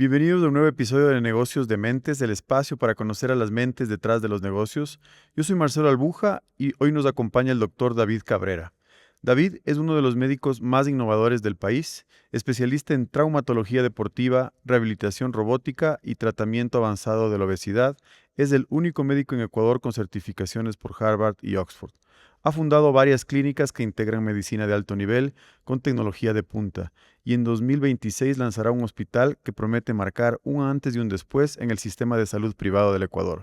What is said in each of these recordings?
Bienvenidos a un nuevo episodio de Negocios de Mentes, el espacio para conocer a las mentes detrás de los negocios. Yo soy Marcelo Albuja y hoy nos acompaña el doctor David Cabrera. David es uno de los médicos más innovadores del país, especialista en traumatología deportiva, rehabilitación robótica y tratamiento avanzado de la obesidad. Es el único médico en Ecuador con certificaciones por Harvard y Oxford. Ha fundado varias clínicas que integran medicina de alto nivel con tecnología de punta y en 2026 lanzará un hospital que promete marcar un antes y un después en el sistema de salud privado del Ecuador.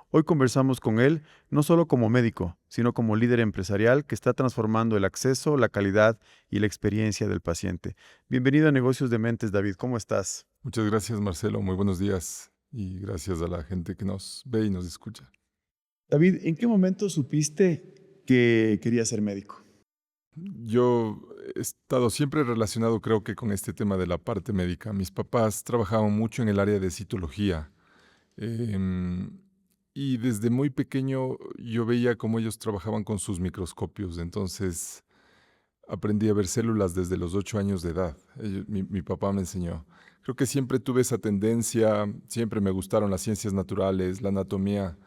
Hoy conversamos con él no solo como médico, sino como líder empresarial que está transformando el acceso, la calidad y la experiencia del paciente. Bienvenido a Negocios de Mentes, David. ¿Cómo estás? Muchas gracias, Marcelo. Muy buenos días y gracias a la gente que nos ve y nos escucha. David, ¿en qué momento supiste que querías ser médico? Yo he estado siempre relacionado, creo que, con este tema de la parte médica. Mis papás trabajaban mucho en el área de citología, em, y desde muy pequeño yo veía cómo ellos trabajaban con sus microscopios. Entonces aprendí a ver células desde los 8 años de edad. Mi papá me enseñó. Creo que siempre tuve esa tendencia, siempre me gustaron las ciencias naturales, la anatomía.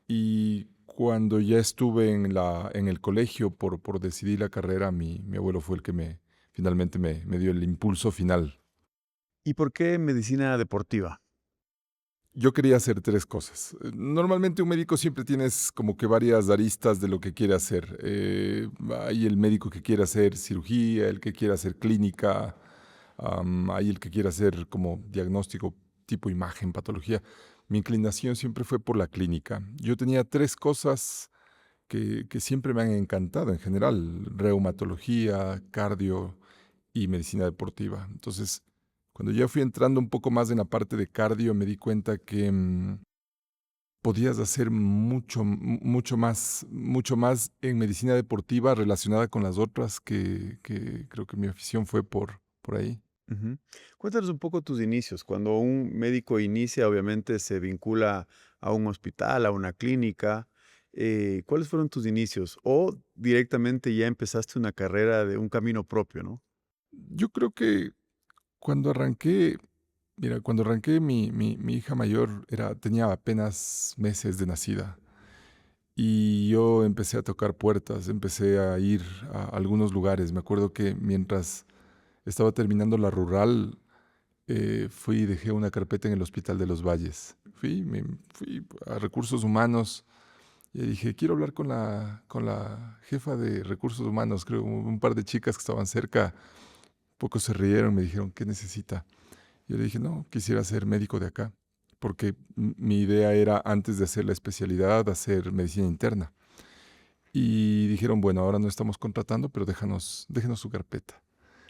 Y cuando ya estuve en el colegio por decidir la carrera, mi abuelo fue el que finalmente me dio el impulso final. ¿Y por qué medicina deportiva? Yo quería hacer tres cosas. Normalmente un médico siempre tienes como que varias aristas de lo que quiere hacer. Hay el médico que quiere hacer cirugía, el que quiere hacer clínica, hay el que quiere hacer como diagnóstico tipo imagen, patología. Mi inclinación siempre fue por la clínica. Yo tenía tres cosas que siempre me han encantado en general: reumatología, cardio y medicina deportiva. Entonces, cuando ya fui entrando un poco más en la parte de cardio, me di cuenta que podías hacer mucho más en medicina deportiva relacionada con las otras, que creo que mi afición fue por ahí. Ujú. Cuéntanos un poco tus inicios. Cuando un médico inicia, obviamente se vincula a un hospital, a una clínica. ¿Cuáles fueron tus inicios? O directamente ya empezaste una carrera de un camino propio, ¿no? Yo creo que cuando arranqué, mira, cuando arranqué mi hija mayor tenía apenas meses de nacida. Y yo empecé a tocar puertas, empecé a ir a algunos lugares. Me acuerdo que mientras estaba terminando la rural, fui y dejé una carpeta en el Hospital de los Valles. Fui a Recursos Humanos y dije, quiero hablar con la jefa de Recursos Humanos. Creo un par de chicas que estaban cerca, poco se rieron, me dijeron, ¿qué necesita? Yo le dije, no, quisiera ser médico de acá, porque mi idea era, antes de hacer la especialidad, hacer medicina interna. Y dijeron, bueno, ahora no estamos contratando, pero déjenos su carpeta.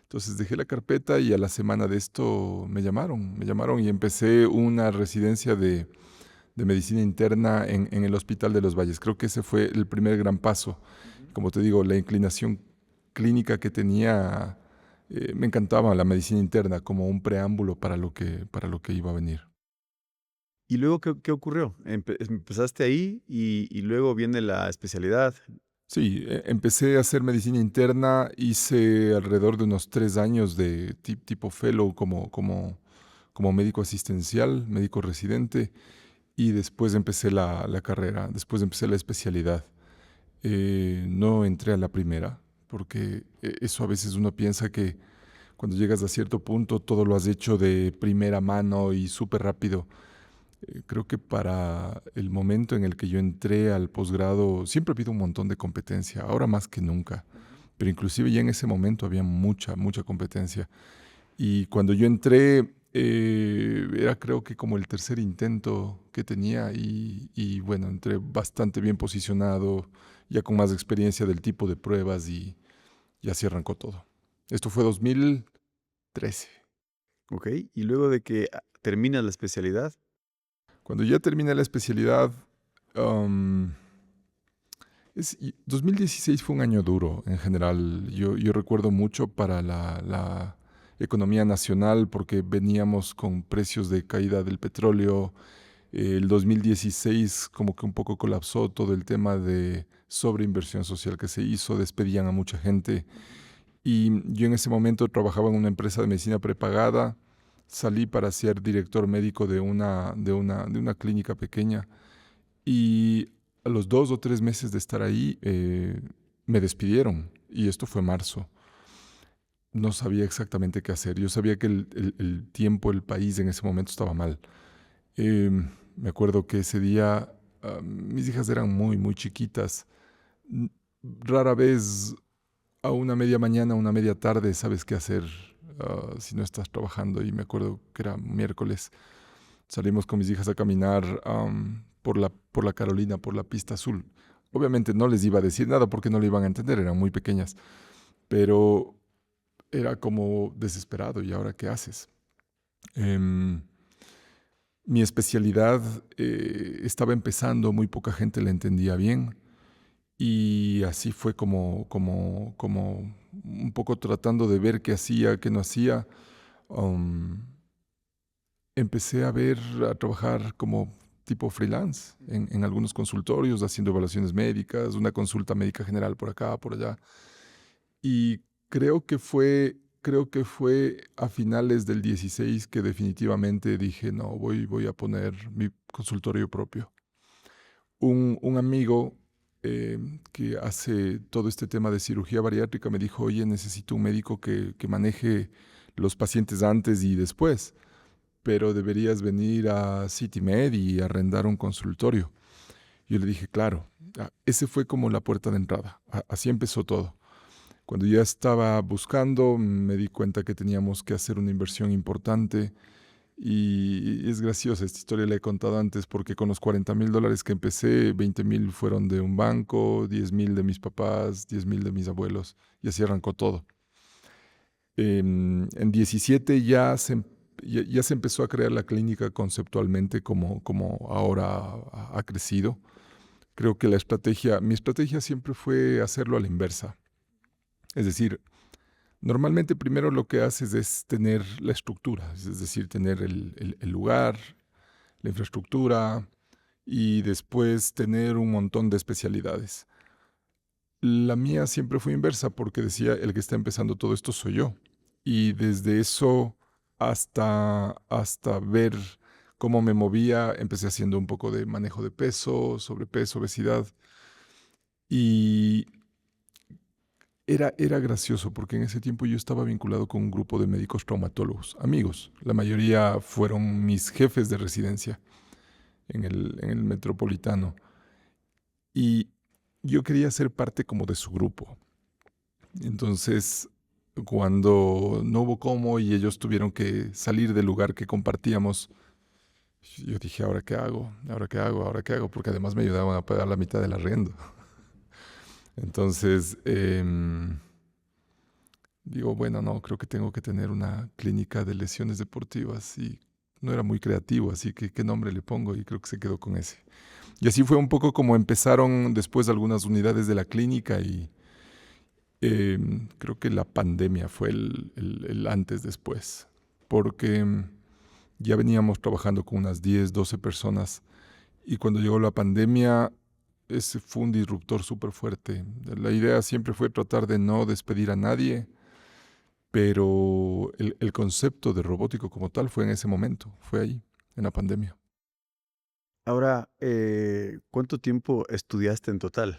Entonces dejé la carpeta y a la semana de esto me llamaron y empecé una residencia de medicina interna en el Hospital de los Valles. Creo que ese fue el primer gran paso. Ujú. Como te digo, la inclinación clínica que tenía, me encantaba la medicina interna como un preámbulo para lo que iba a venir. ¿Y luego qué ocurrió? Empezaste ahí y luego viene la especialidad. Sí, empecé a hacer medicina interna, hice alrededor de unos 3 años de tipo fellow como médico asistencial, médico residente, y después empecé la carrera, después empecé la especialidad. No entré a la primera, porque eso a veces uno piensa que cuando llegas a cierto punto todo lo has hecho de primera mano y súper rápido. Creo que para el momento en el que yo entré al posgrado siempre ha habido un montón de competencia, ahora más que nunca, Ujú. pero inclusive ya en ese momento había mucha competencia. Y cuando yo entré, era creo que como el tercer intento que tenía y bueno, entré bastante bien posicionado, ya con más experiencia del tipo de pruebas y así arrancó todo. Esto fue 2013. Ok, y luego de que terminas la especialidad. Cuando ya terminé la especialidad, um, 2016 fue un año duro en general. Yo recuerdo mucho para la economía nacional, porque veníamos con precios de caída del petróleo. El 2016 como que un poco colapsó todo el tema de sobreinversión social que se hizo, despedían a mucha gente. Ujú. Y yo en ese momento trabajaba en una empresa de medicina prepagada salí para ser director médico de una clínica pequeña y a los 2 o 3 meses de estar ahí me despidieron y esto fue marzo. No sabía exactamente qué hacer. Yo sabía que el tiempo, el país en ese momento estaba mal. Me acuerdo que ese día mis hijas eran muy, muy chiquitas. N- Rara vez a una media mañana, una media tarde, sabes qué hacer si no estás trabajando. Y me acuerdo que era miércoles. Salimos con mis hijas a caminar por la Carolina, por la pista azul. Obviamente no les iba a decir nada porque no le iban a entender, eran muy pequeñas. Pero era como desesperado. ¿Y ahora qué haces? Em, Mi especialidad estaba empezando, muy poca gente la entendía bien y así fue como un poco tratando de ver qué hacía, qué no hacía. um, Empecé a trabajar como tipo freelance en algunos consultorios, haciendo evaluaciones médicas, una consulta médica general por acá, por allá. Y creo que fue a finales del 16 que definitivamente dije, no, voy a poner mi consultorio propio. Un amigo eh, que hace todo este tema de cirugía bariátrica me dijo, oye, necesito un médico que maneje los pacientes antes y después, pero deberías venir a CityMed y arrendar un consultorio. Yo le dije, claro, ese fue como la puerta de entrada. Así empezó todo. Cuando ya estaba buscando, me di cuenta que teníamos que hacer una inversión importante y es graciosa, esta historia la he contado antes porque con los $40,000 que empecé, 20,000 fueron de un banco, 10,000 de mis papás, 10,000 de mis abuelos y así arrancó todo. En 17 ya se empezó a crear la clínica conceptualmente como ahora ha crecido. Creo que mi estrategia siempre fue hacerlo a la inversa. Es decir, normalmente primero lo que haces es tener la estructura, es decir, tener el lugar, la infraestructura y después tener un montón de especialidades. La mía siempre fue inversa porque decía, el que está empezando todo esto soy yo. Y desde eso hasta ver cómo me movía, empecé haciendo un poco de manejo de peso, sobrepeso, obesidad. Y era gracioso porque en ese tiempo yo estaba vinculado con un grupo de médicos traumatólogos, amigos. La mayoría fueron mis jefes de residencia en el metropolitano. Y yo quería ser parte como de su grupo. Entonces, cuando no hubo cómo y ellos tuvieron que salir del lugar que compartíamos, yo dije, ¿ahora qué hago? ¿Ahora qué hago? ¿Ahora qué hago? Porque además me ayudaban a pagar la mitad del arriendo. Entonces, digo, bueno, no, creo que tengo que tener una clínica de lesiones deportivas y no era muy creativo, así que ¿qué nombre le pongo? Y creo que se quedó con ese. Y así fue un poco como empezaron después algunas unidades de la clínica y creo que la pandemia fue el antes después, porque ya veníamos trabajando con unas 10 12 personas y cuando llegó la pandemia, ese fue un disruptor súper fuerte. La idea siempre fue tratar de no despedir a nadie, pero el concepto de robótico como tal fue en ese momento, fue ahí, en la pandemia. Ahora, ¿cuánto tiempo estudiaste en total?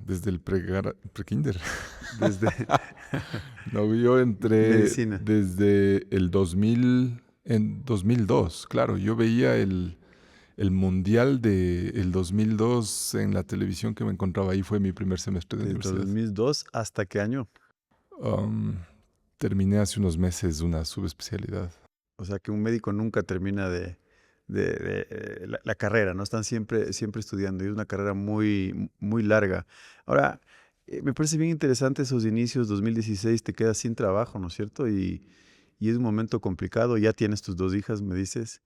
Desde el prekinder. Desde No, yo entré medicina. desde el 2000, en 2002, claro, yo veía el mundial del 2002 en la televisión que me encontraba ahí, fue mi primer semestre de De universidad. 2002 ¿hasta qué año? Um, Terminé hace unos meses una subespecialidad. O sea, que un médico nunca termina de la carrera, ¿no? Están siempre estudiando y es una carrera muy larga. Ahora, me parece bien interesante esos inicios, 2016, te quedas sin trabajo, ¿no es cierto? Y es un momento complicado, ya tienes tus dos hijas, me dices.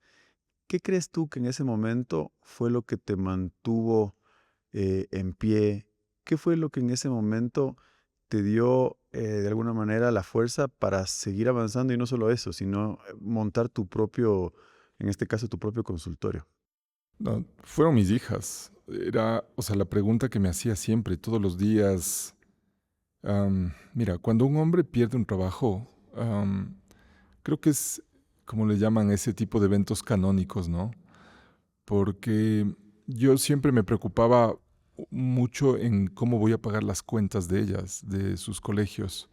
¿Qué crees tú que en ese momento fue lo que te mantuvo en pie? ¿Qué fue lo que en ese momento te dio de alguna manera la fuerza para seguir avanzando y no solo eso, sino montar tu propio, en este caso, tu propio consultorio? No, fueron mis hijas. Era, o sea, la pregunta que me hacía siempre, todos los días. Mira, cuando un hombre pierde un trabajo, Creo que es, como le llaman, ese tipo de eventos canónicos, ¿no? Porque yo siempre me preocupaba mucho en cómo voy a pagar las cuentas de ellas, de sus colegios.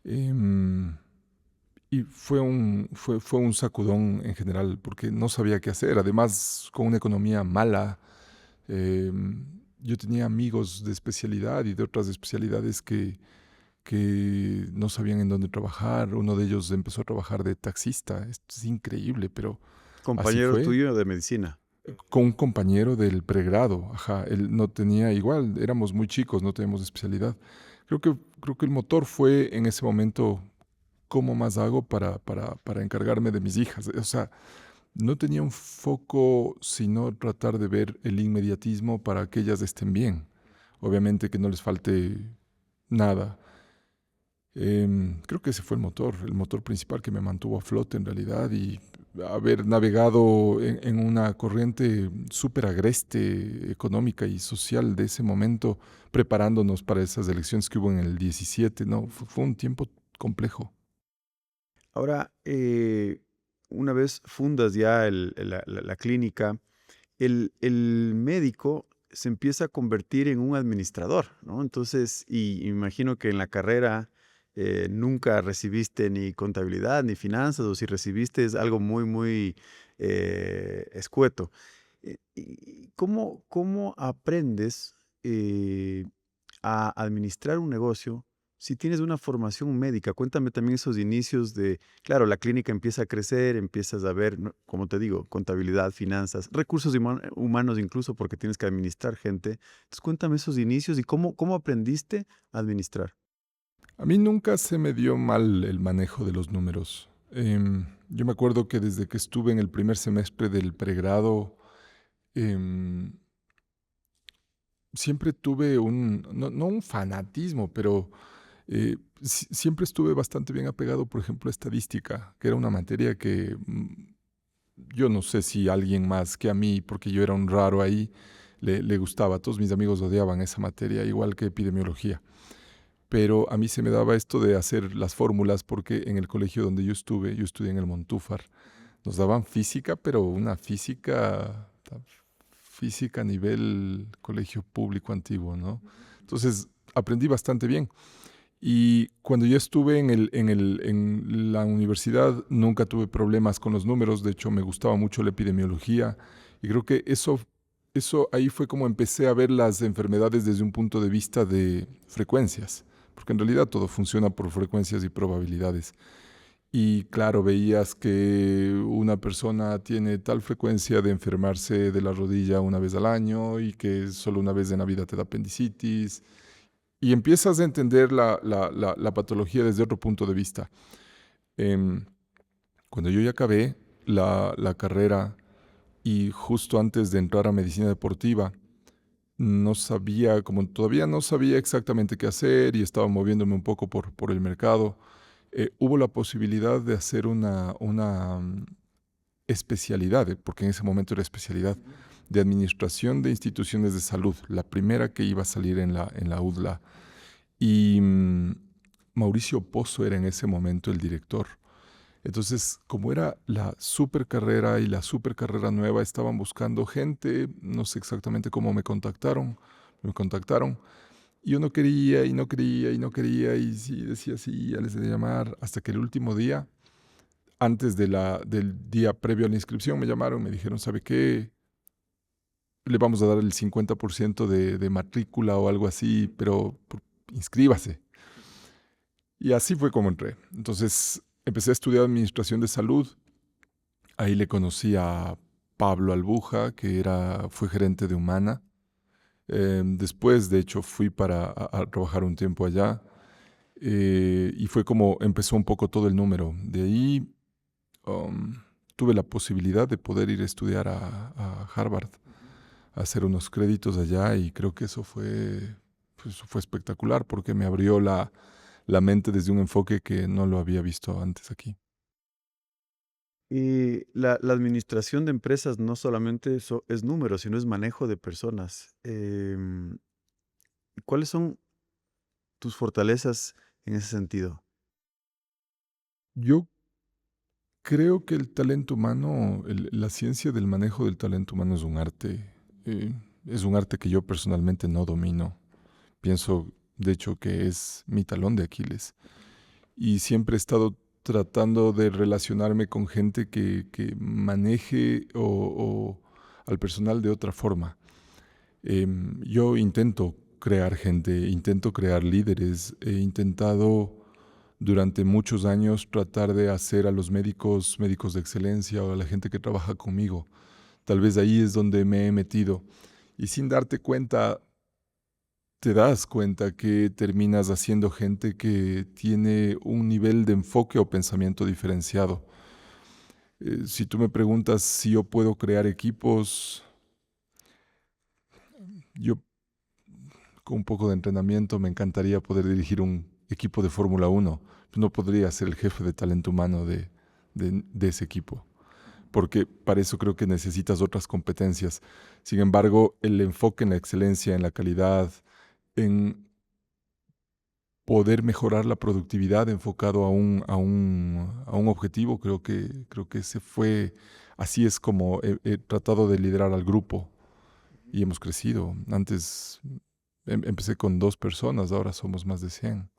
Em, y fue un sacudón en general, porque no sabía qué hacer. Además, con una economía mala, yo tenía amigos de especialidad y de otras especialidades que no sabían en dónde trabajar. Uno de ellos empezó a trabajar de taxista. Esto es increíble, pero así Compañero fue. tuyo de medicina. Con un compañero del pregrado, ajá, él no tenía igual, éramos muy chicos, no teníamos especialidad. Creo que el motor fue en ese momento, ¿cómo más hago para encargarme de mis hijas? O sea, no tenía un foco sino tratar de ver el inmediatismo para que ellas estén bien. Obviamente que no les falte nada. Creo que ese fue el motor principal que me mantuvo a flote en realidad y haber navegado en una corriente súper agreste económica y social de ese momento, preparándonos para esas elecciones que hubo en el 17, no, fue un tiempo complejo. Ahora, una vez fundas ya la clínica, el médico se empieza a convertir en un administrador, ¿no? Entonces, y imagino que en la carrera nunca recibiste ni contabilidad ni finanzas, o si recibiste es algo muy, muy escueto. Y ¿cómo aprendes a administrar un negocio si tienes una formación médica? Cuéntame también esos inicios de, claro, la clínica empieza a crecer, empiezas a ver, ¿no? Como te digo, contabilidad, finanzas, recursos humanos incluso porque tienes que administrar gente. Entonces cuéntame esos inicios y cómo aprendiste a administrar. A mí nunca se me dio mal el manejo de los números. Yo me acuerdo que desde que estuve en el primer semestre del pregrado, em, siempre tuve no un fanatismo, pero siempre estuve bastante bien apegado, por ejemplo, a estadística, que era una materia que yo no sé si a alguien más que a mí, porque yo era un raro ahí, le gustaba. Todos mis amigos odiaban esa materia, igual que epidemiología. Pero a mí se me daba esto de hacer las fórmulas porque en el colegio donde yo estudié en el Montúfar, nos daban física, pero una física a nivel colegio público antiguo, ¿no? Entonces aprendí bastante bien. Y cuando yo estuve en la universidad, nunca tuve problemas con los números. De hecho, me gustaba mucho la epidemiología. Y creo que eso ahí fue como empecé a ver las enfermedades desde un punto de vista de frecuencias. Porque en realidad todo funciona por frecuencias y probabilidades. Y claro, veías que una persona tiene tal frecuencia de enfermarse de la rodilla una vez al año y que solo una vez en la vida te da apendicitis y empiezas a entender la patología desde otro punto de vista. Em, Cuando yo ya acabé la carrera y justo antes de entrar a medicina deportiva, no sabía, como todavía no sabía exactamente qué hacer y estaba moviéndome un poco por el mercado, hubo la posibilidad de hacer una especialidad, porque en ese momento era especialidad, de administración de instituciones de salud, la primera que iba a salir en la UDLA. Y Mauricio Pozo era en ese momento el director. Entonces, como era la super carrera y la super carrera nueva, estaban buscando gente, no sé exactamente cómo me contactaron, y yo no quería y no quería y no quería, y sí, decía sí, ya les de llamar, hasta que el último día, antes del día previo a la inscripción, me llamaron, me dijeron, ¿sabe qué? Le vamos a dar el 50% de matrícula o algo así, pero inscríbase. Y así fue como entré. Entonces empecé a estudiar administración de salud. Ahí le conocí a Pablo Albuja, fue gerente de Humana. Después, de hecho, fui a trabajar un tiempo allá. Y fue como empezó un poco todo el número. De ahí um, tuve la posibilidad de poder ir a estudiar a Harvard, a hacer unos créditos allá y creo que eso fue espectacular porque me abrió la mente desde un enfoque que no lo había visto antes aquí. Y la administración de empresas no solamente es número, sino es manejo de personas. ¿Cuáles son tus fortalezas en ese sentido? Yo Creo que el talento humano, la ciencia del manejo del talento humano es un arte que yo personalmente no domino. Pienso, de hecho, que es mi talón de Aquiles. Y siempre he estado tratando de relacionarme con gente que maneje o al personal de otra forma. Yo intento crear gente, intento crear líderes, he intentado durante muchos años tratar de hacer a los médicos, médicos de excelencia o a la gente que trabaja conmigo. Tal vez ahí es donde me he metido. Y sin darte cuenta, te das cuenta que terminas haciendo gente que tiene un nivel de enfoque o pensamiento diferenciado. Si tú me preguntas si yo puedo crear equipos, yo con un poco de entrenamiento me encantaría poder dirigir un equipo de Fórmula 1. No podría ser el jefe de talento humano de ese equipo, porque para eso creo que necesitas otras competencias. Sin embargo, el enfoque en la excelencia, en la calidad, en poder mejorar la productividad enfocado a un objetivo, creo que así es como he tratado de liderar al grupo y hemos crecido. Antes empecé con 2 personas, ahora somos más de 100.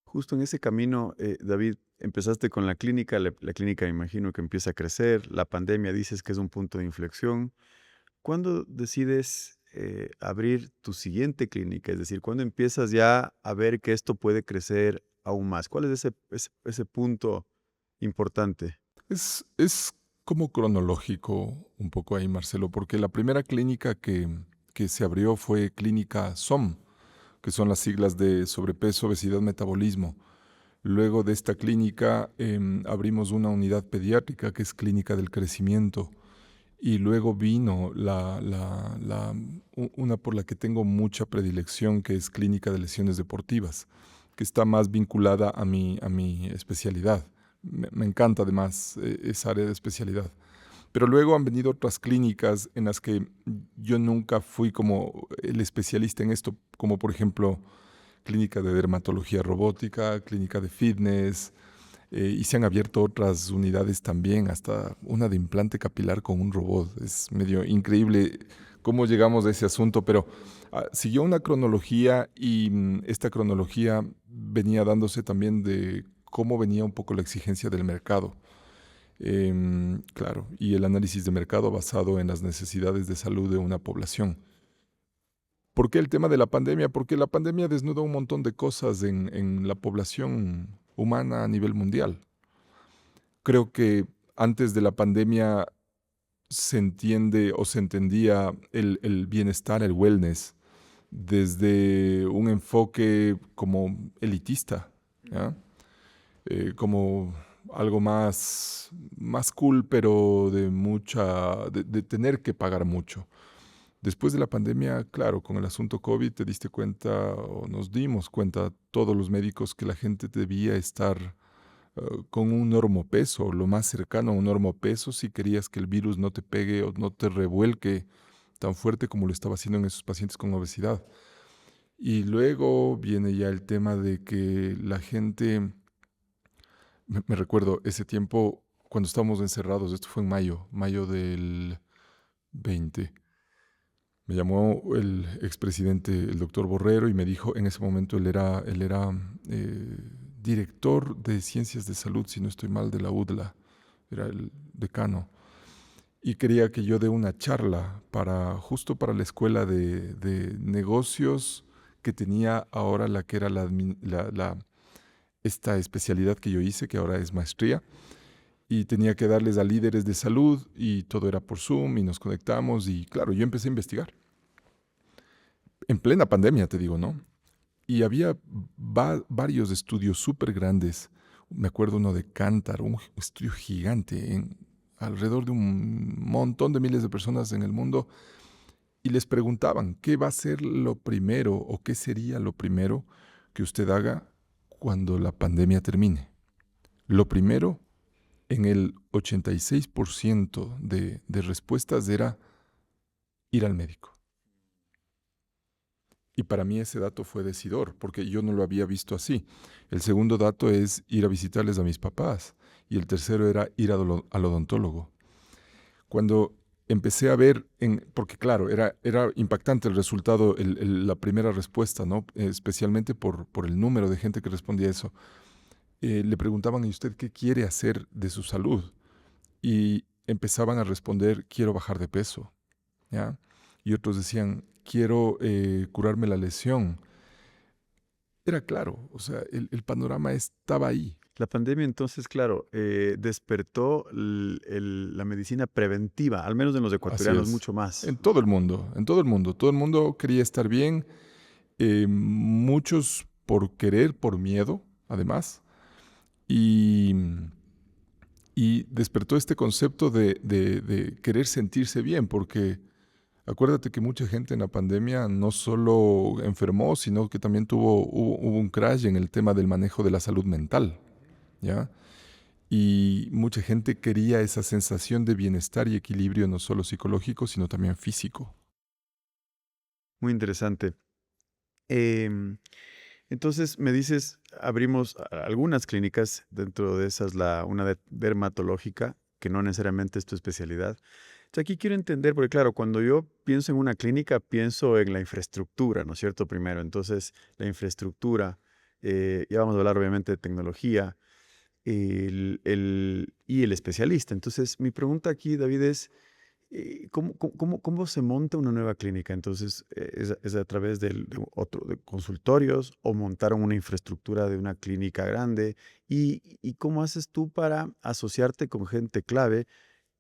Justo en ese camino, David, empezaste con la clínica, la clínica me imagino que empieza a crecer, la pandemia dices que es un punto de inflexión. ¿Cuándo decides abrir tu siguiente clínica? Es decir, ¿cuándo empiezas ya a ver que esto puede crecer aún más? ¿Cuál es ese punto importante? Es como cronológico un poco ahí, Marcelo, porque la primera clínica que se abrió fue Clínica SOM, que son las siglas de sobrepeso, obesidad, metabolismo. Luego de esta clínica abrimos una unidad pediátrica que es Clínica del Crecimiento. Y luego vino una por la que tengo mucha predilección, que es Clínica de Lesiones Deportivas, que está más vinculada a mi especialidad. Me encanta además esa área de especialidad. Pero luego han venido otras clínicas en las que yo nunca fui como el especialista en esto, como por ejemplo clínica de dermatología robótica, clínica de fitness, y se han abierto otras unidades también, hasta una de implante capilar con un robot. Es medio increíble cómo llegamos a ese asunto, pero siguió una cronología y esta cronología venía dándose también de cómo venía un poco la exigencia del mercado. Claro, y el análisis de mercado basado en las necesidades de salud de una población. ¿Por qué el tema de la pandemia? Porque la pandemia desnudó un montón de cosas en la población humana a nivel mundial. Creo que antes de la pandemia se entiende o se entendía el bienestar, el wellness, desde un enfoque como elitista, ¿ya? Como algo más cool, pero de tener que pagar mucho. Después de la pandemia, claro, con el asunto COVID te diste cuenta o nos dimos cuenta todos los médicos que la gente debía estar con un normopeso, lo más cercano a un normopeso si querías que el virus no te pegue o no te revuelque tan fuerte como lo estaba haciendo en esos pacientes con obesidad. Y luego viene ya el tema de que la gente, me recuerdo ese tiempo cuando estábamos encerrados, esto fue en mayo del 20. Me llamó el expresidente, el doctor Borrero, y me dijo, en ese momento él era director de Ciencias de Salud, si no estoy mal, de la UDLA, era el decano, y quería que yo dé una charla justo para la escuela de negocios que tenía ahora la que era esta especialidad que yo hice, que ahora es maestría, y tenía que darles a líderes de salud, y todo era por Zoom, y nos conectamos, y claro, yo empecé a investigar. En plena pandemia, te digo, ¿no? Y había varios estudios súper grandes. Me acuerdo uno de Cantar, un estudio gigante, alrededor de un montón de miles de personas en el mundo, y les preguntaban, ¿qué va a ser lo primero o qué sería lo primero que usted haga cuando la pandemia termine? Lo primero, en el 86% de respuestas era ir al médico. Y para mí ese dato fue decidor, porque yo no lo había visto así. El segundo dato es ir a visitarles a mis papás. Y el tercero era ir al odontólogo. Cuando empecé a ver, porque claro, era impactante el resultado, la primera respuesta, ¿no? Especialmente por el número de gente que respondía eso. Le preguntaban, ¿y usted qué quiere hacer de su salud? Y empezaban a responder, quiero bajar de peso, ¿ya? Y otros decían, quiero curarme la lesión. Era claro, o sea, el panorama estaba ahí. La pandemia entonces, claro, despertó la medicina preventiva, al menos en los Así ecuatorianos es. mucho más. En todo el mundo, en todo el mundo. Todo el mundo quería estar bien, muchos por querer, por miedo, además. Y, y despertó este concepto de querer sentirse bien, porque acuérdate que mucha gente en la pandemia no solo enfermó, sino que también hubo un crash en el tema del manejo de la salud mental, ¿ya? Y mucha gente quería esa sensación de bienestar y equilibrio no solo psicológico, sino también físico. Muy interesante. Em, entonces, me dices, abrimos algunas clínicas, dentro de esas una dermatológica, que no necesariamente es tu especialidad. Entonces, aquí quiero entender, porque claro, cuando yo pienso en una clínica, pienso en la infraestructura, ¿no es cierto? Primero, entonces, la infraestructura, ya vamos a hablar obviamente de tecnología, y el especialista. Entonces, mi pregunta aquí, David, es, ¿cómo se monta una nueva clínica? Entonces, ¿es a través de consultorios o montaron una infraestructura de una clínica grande? ¿Y cómo haces tú para asociarte con gente clave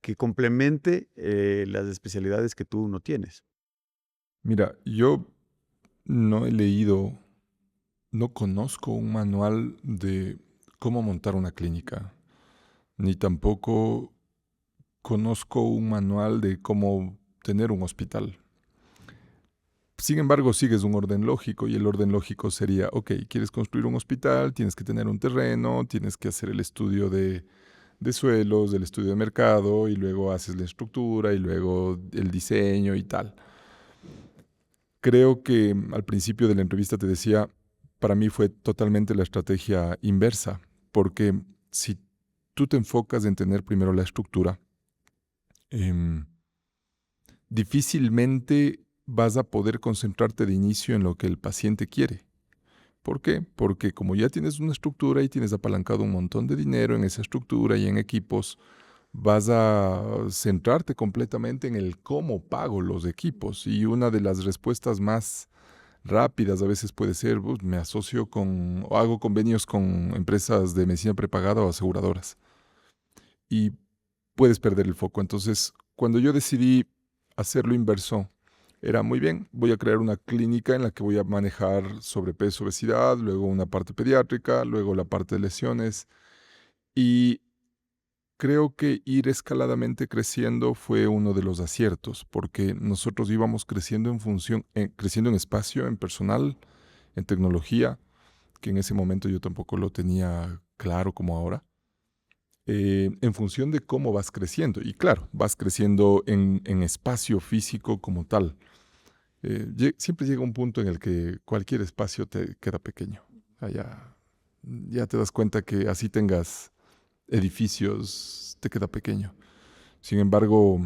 que complemente las especialidades que tú no tienes? Mira, yo no he leído, no conozco un manual de cómo montar una clínica, ni tampoco conozco un manual de cómo tener un hospital. Sin embargo, sigues un orden lógico y el orden lógico sería, ok, quieres construir un hospital, tienes que tener un terreno, tienes que hacer el estudio de suelos, del estudio de mercado y luego haces la estructura y luego el diseño y tal. Creo que al principio de la entrevista te decía, para mí fue totalmente la estrategia inversa, porque si tú te enfocas en tener primero la estructura, em, difícilmente vas a poder concentrarte de inicio en lo que el paciente quiere. ¿Por qué? Porque como ya tienes una estructura y tienes apalancado un montón de dinero en esa estructura y en equipos, vas a centrarte completamente en el cómo pago los equipos. Y una de las respuestas más rápidas a veces puede ser, me asocio con o hago convenios con empresas de medicina prepagada o aseguradoras. Y puedes perder el foco. Entonces, cuando yo decidí hacer lo inverso, era muy bien, voy a crear una clínica en la que voy a manejar sobrepeso, obesidad, luego una parte pediátrica, luego la parte de lesiones. Y creo que ir escaladamente creciendo fue uno de los aciertos, porque nosotros íbamos creciendo en función, creciendo en espacio, en personal, en tecnología, que en ese momento yo tampoco lo tenía claro como ahora, en función de cómo vas creciendo. Y claro, vas creciendo en espacio físico como tal. Siempre llega un punto en el que cualquier espacio te queda pequeño. O sea, ya te das cuenta que así tengas edificios, te queda pequeño. Sin embargo,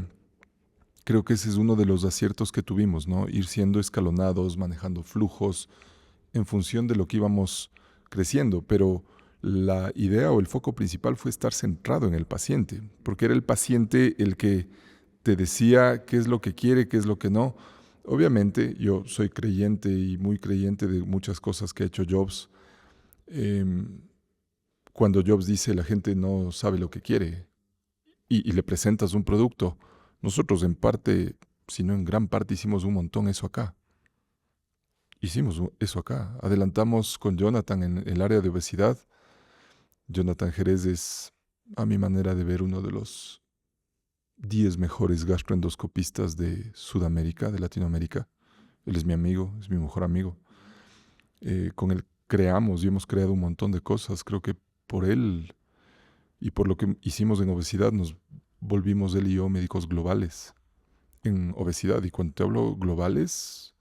creo que ese es uno de los aciertos que tuvimos, ¿no? Ir siendo escalonados, manejando flujos en función de lo que íbamos creciendo, pero la idea o el foco principal fue estar centrado en el paciente, porque era el paciente el que te decía qué es lo que quiere, qué es lo que no. Obviamente yo soy creyente y muy creyente de muchas cosas que ha hecho Jobs. Em, Cuando Jobs dice la gente no sabe lo que quiere y le presentas un producto, nosotros en parte, si no en gran parte, hicimos un montón eso acá. Hicimos eso acá. Adelantamos con Jonathan en el área de obesidad. Jonathan Jerez es, a mi manera de ver, uno de los 10 mejores gastroendoscopistas de Sudamérica, de Latinoamérica. Él es mi amigo, es mi mejor amigo. Con él creamos y hemos creado un montón de cosas. Creo que por él y por lo que hicimos en obesidad nos volvimos él y yo médicos globales en obesidad. Y cuando te hablo globales,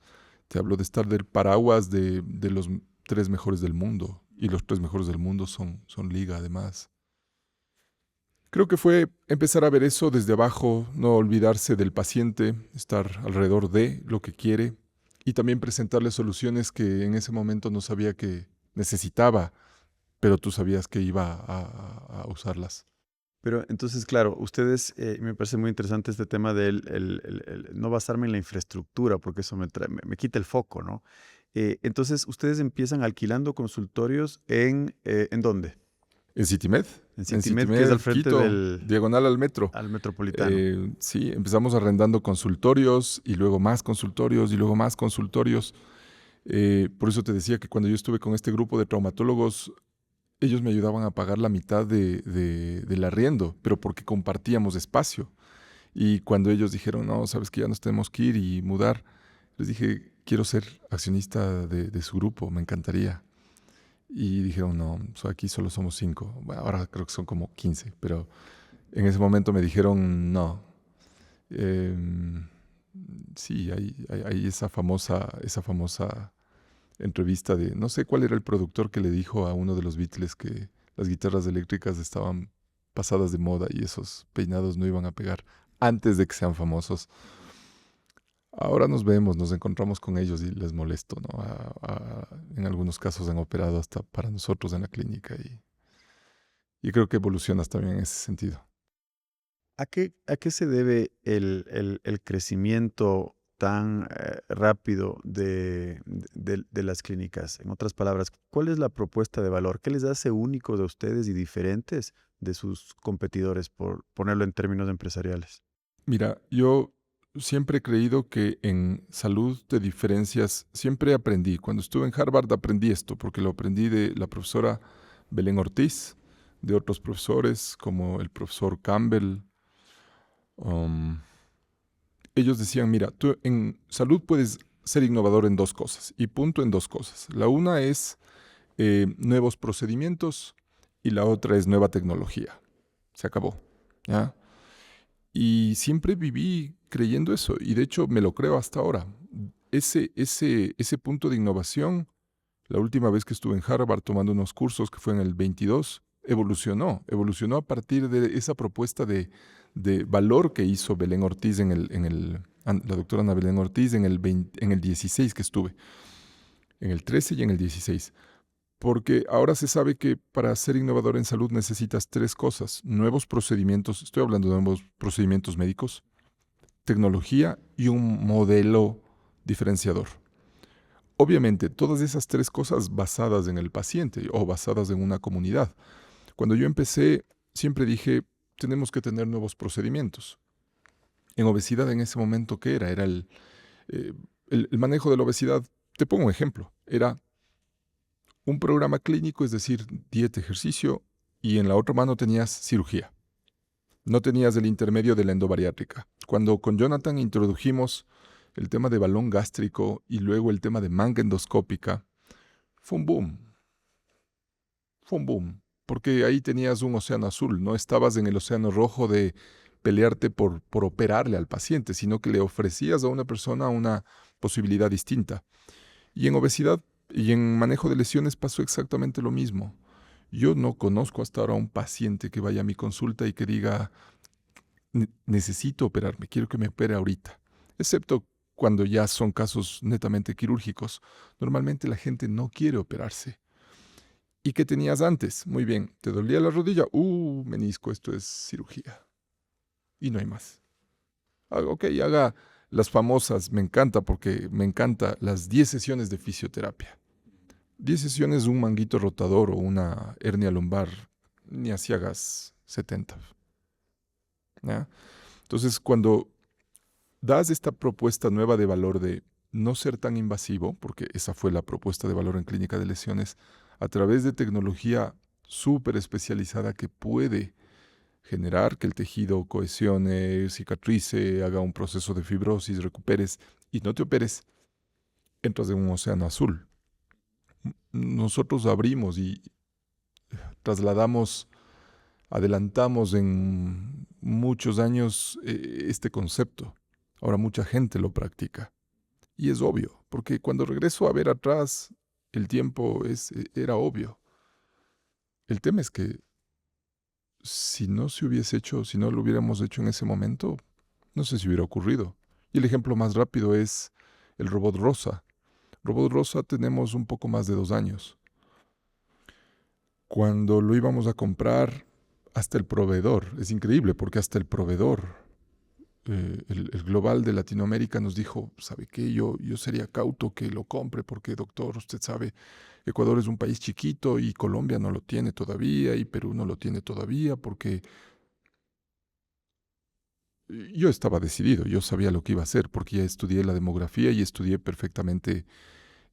Te hablo de estar del paraguas de los 3 mejores del mundo. Y los 3 mejores del mundo son liga, además. Creo que fue empezar a ver eso desde abajo, no olvidarse del paciente, estar alrededor de lo que quiere y también presentarle soluciones que en ese momento no sabía que necesitaba, pero tú sabías que iba a usarlas. Pero entonces, claro, ustedes, me parece muy interesante este tema del no basarme en la infraestructura, porque eso me quita el foco, ¿no? Entonces, ustedes empiezan alquilando consultorios ¿en dónde? En CityMed, En en CityMed, que es al CityMed, frente Quito, diagonal al metro. al Metropolitano. Sí, empezamos arrendando consultorios y luego más consultorios y luego más consultorios. Por eso te decía que cuando yo estuve con este grupo de traumatólogos, ellos me ayudaban a pagar la mitad del arriendo, pero porque compartíamos espacio. Y cuando ellos dijeron, no, sabes que ya nos tenemos que ir y mudar, les dije, quiero ser accionista de su grupo, me encantaría. Y dijeron, no, aquí solo somos 5. Bueno, ahora creo que son como 15, pero en ese momento me dijeron, no. Em, sí, hay esa famosa entrevista de, no sé cuál era el productor que le dijo a uno de los Beatles que las guitarras eléctricas estaban pasadas de moda y esos peinados no iban a pegar antes de que sean famosos. Ahora nos vemos, nos encontramos con ellos y les molesto, ¿no? En algunos casos han operado hasta para nosotros en la clínica y creo que evolucionas también en ese sentido. ¿A qué se debe el crecimiento tan rápido de las clínicas? En otras palabras, ¿cuál es la propuesta de valor? ¿Qué les hace únicos a ustedes y diferentes de sus competidores, por ponerlo en términos empresariales? Mira, yo siempre he creído que en salud te diferencias, siempre aprendí. Cuando estuve en Harvard aprendí esto, porque lo aprendí de la profesora Belén Ortiz, de otros profesores como el profesor Campbell. um, Ellos decían, mira, tú en salud puedes ser innovador en 2 cosas, y punto en 2 cosas. La una es nuevos procedimientos y la otra es nueva tecnología. Se acabó. ¿Ya? Y siempre viví creyendo eso, y de hecho me lo creo hasta ahora. Ese punto de innovación, la última vez que estuve en Harvard tomando unos cursos, que fue en el 22, evolucionó a partir de esa propuesta de valor que hizo Belén Ortiz la doctora Ana Belén Ortiz en el 16 que estuve, en el 13 y en el 16. Porque ahora se sabe que para ser innovador en salud necesitas 3 cosas: nuevos procedimientos, estoy hablando de nuevos procedimientos médicos, tecnología y un modelo diferenciador. Obviamente, todas esas 3 cosas basadas en el paciente o basadas en una comunidad. Cuando yo empecé, siempre dije, tenemos que tener nuevos procedimientos. En obesidad en ese momento, ¿qué era? Era eh, el manejo de la obesidad. Te pongo un ejemplo. Era un programa clínico, es decir, dieta, ejercicio, y en la otra mano tenías cirugía. No tenías el intermedio de la endobariátrica. Cuando con Jonathan introdujimos el tema de balón gástrico y luego el tema de manga endoscópica, fue un boom. Fue un boom. Porque ahí tenías un océano azul. No estabas en el océano rojo de pelearte por operarle al paciente, sino que le ofrecías a una persona una posibilidad distinta. Y en obesidad y en manejo de lesiones pasó exactamente lo mismo. Yo no conozco hasta ahora un paciente que vaya a mi consulta y que diga, necesito operarme, quiero que me opere ahorita. Excepto cuando ya son casos netamente quirúrgicos. Normalmente la gente no quiere operarse. ¿Y qué tenías antes? Muy bien, ¿te dolía la rodilla? Menisco, esto es cirugía. Y no hay más. Ok, haga las famosas, me encanta porque me encanta las 10 sesiones de fisioterapia. 10 sesiones, un manguito rotador o una hernia lumbar, ni así hagas 70. ¿Ya? Entonces, cuando das esta propuesta nueva de valor de no ser tan invasivo, porque esa fue la propuesta de valor en clínica de lesiones, a través de tecnología súper especializada que puede generar que el tejido cohesione, cicatrice, haga un proceso de fibrosis, recuperes y no te operes, entras en un océano azul. Nosotros abrimos y trasladamos, adelantamos en muchos años este concepto. Ahora mucha gente lo practica. Y es obvio, porque cuando regreso a ver atrás, el tiempo era obvio. El tema es que si no se hubiese hecho, si no lo hubiéramos hecho en ese momento, no sé si hubiera ocurrido. Y el ejemplo más rápido es el robot Rosa. Robot Rosa tenemos un poco más de 2 años. Cuando lo íbamos a comprar, hasta el proveedor, es increíble porque hasta el proveedor, el global de Latinoamérica nos dijo, ¿sabe qué? Yo sería cauto que lo compre porque, doctor, usted sabe, Ecuador es un país chiquito y Colombia no lo tiene todavía y Perú no lo tiene todavía porque yo estaba decidido, yo sabía lo que iba a hacer porque ya estudié la demografía y estudié perfectamente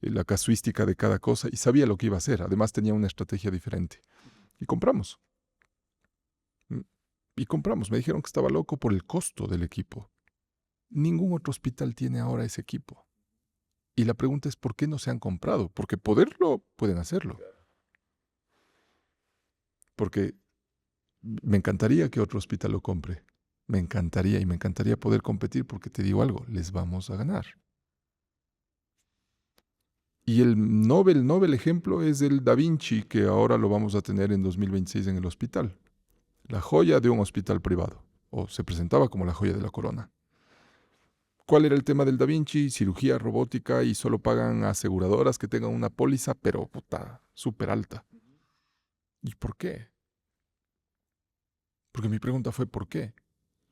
la casuística de cada cosa y sabía lo que iba a hacer. Además tenía una estrategia diferente. Y compramos. Mm, Y compramos. Me dijeron que estaba loco por el costo del equipo. Ningún otro hospital tiene ahora ese equipo. Y la pregunta es, ¿por qué no se han comprado? Porque poderlo, pueden hacerlo. Porque me encantaría que otro hospital lo compre. Me encantaría y me encantaría poder competir porque te digo algo, les vamos a ganar. Y el Nobel ejemplo es el Da Vinci, que ahora lo vamos a tener en 2026 en el hospital. La joya de un hospital privado, o se presentaba como la joya de la corona. ¿Cuál era el tema del Da Vinci? Cirugía robótica y solo pagan aseguradoras que tengan una póliza, pero puta, súper alta. ¿Y por qué? Porque mi pregunta fue ¿por qué?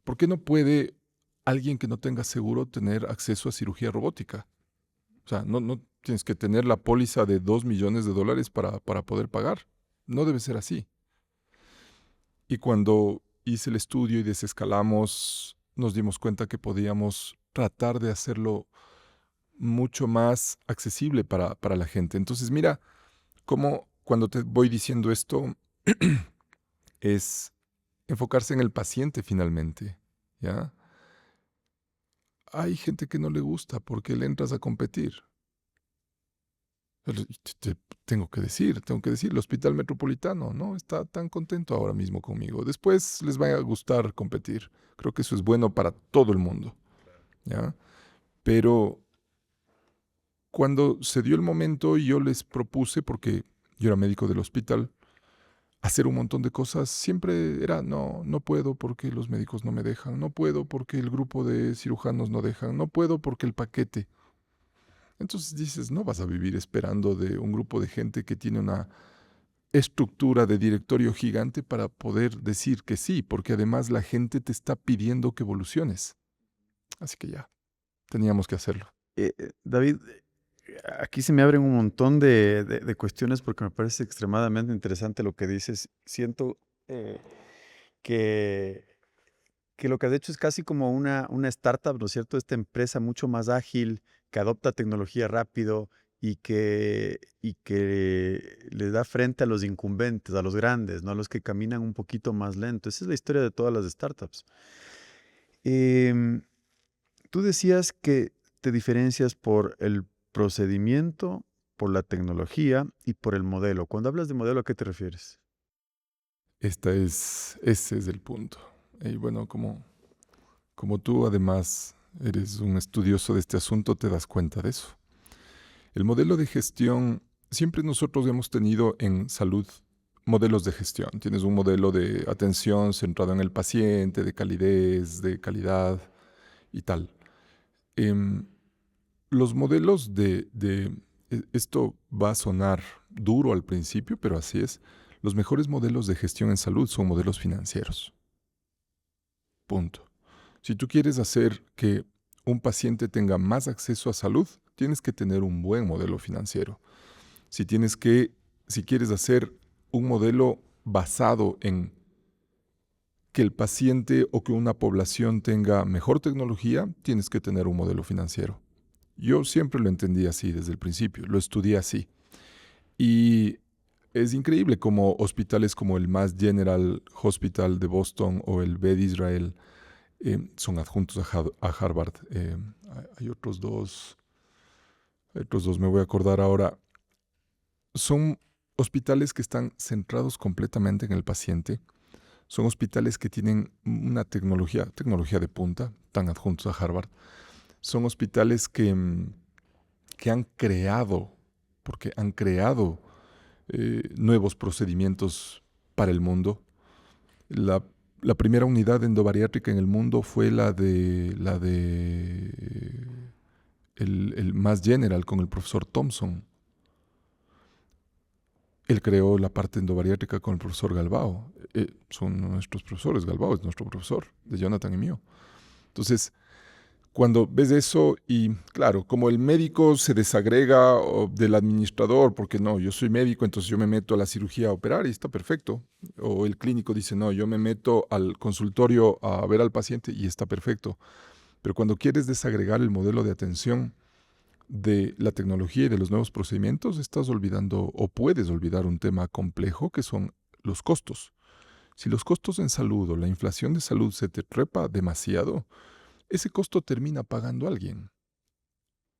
¿Por qué no puede alguien que no tenga seguro tener acceso a cirugía robótica? O sea, no tienes que tener la póliza de $2 millones para poder pagar. No debe ser así. Y cuando hice el estudio y desescalamos, nos dimos cuenta que podíamos tratar de hacerlo mucho más accesible para la gente. Entonces, mira, cómo cuando te voy diciendo esto es enfocarse en el paciente finalmente, ¿ya? Hay gente que no le gusta porque le entras a competir. Pero tengo que decir, el Hospital Metropolitano no está tan contento ahora mismo conmigo. Después les va a gustar competir. Creo que eso es bueno para todo el mundo, ¿ya? Pero cuando se dio el momento y yo les propuse, porque yo era médico del hospital, hacer un montón de cosas, siempre era, no puedo porque los médicos no me dejan, no puedo porque el grupo de cirujanos no dejan, no puedo porque el paquete. Entonces dices, no vas a vivir esperando de un grupo de gente que tiene una estructura de directorio gigante para poder decir que sí, porque además la gente te está pidiendo que evoluciones. Así que ya, teníamos que hacerlo. David, aquí se me abren un montón de cuestiones porque me parece extremadamente interesante lo que dices. Siento eh, que, que lo que has hecho es casi como una startup, ¿no es cierto? Esta empresa mucho más ágil, que adopta tecnología rápido y que le da frente a los incumbentes, a los grandes, ¿no? A los que caminan un poquito más lento. Esa es la historia de todas las startups. Em, Tú decías que te diferencias por el procedimiento, por la tecnología y por el modelo. Cuando hablas de modelo, ¿a qué te refieres? Ese es el punto. Y bueno, como tú además eres un estudioso de este asunto, te das cuenta de eso. El modelo de gestión, siempre nosotros hemos tenido en salud modelos de gestión. Tienes un modelo de atención centrado en el paciente, de calidez, de calidad y tal. Em, los modelos esto va a sonar duro al principio, pero así es. Los mejores modelos de gestión en salud son modelos financieros. Punto. Si tú quieres hacer que un paciente tenga más acceso a salud, tienes que tener un buen modelo financiero. Si quieres hacer un modelo basado en que el paciente o que una población tenga mejor tecnología, tienes que tener un modelo financiero. Yo siempre lo entendí así desde el principio, lo estudié así. Y es increíble como hospitales como el Mass General Hospital de Boston o el Beth Israel son adjuntos a Harvard. Hay otros dos me voy a acordar ahora. Son hospitales que están centrados completamente en el paciente. Son hospitales que tienen una tecnología de punta, están adjuntos a Harvard. Son hospitales que que han creado, porque han creado nuevos procedimientos para el mundo. La primera unidad endobariátrica en el mundo fue el Mass General con el profesor Thompson. Él creó la parte endobariátrica con el profesor Galbao. Son nuestros profesores, Galbao es nuestro profesor, de Jonathan y mío. Entonces, cuando ves eso y claro, como el médico se desagrega del administrador, porque no, yo soy médico, entonces yo me meto a la cirugía a operar y está perfecto. O el clínico dice, no, yo me meto al consultorio a ver al paciente y está perfecto. Pero cuando quieres desagregar el modelo de atención de la tecnología y de los nuevos procedimientos, estás olvidando o puedes olvidar un tema complejo que son los costos. Si los costos en salud o la inflación de salud se te trepa demasiado, ese costo termina pagando alguien.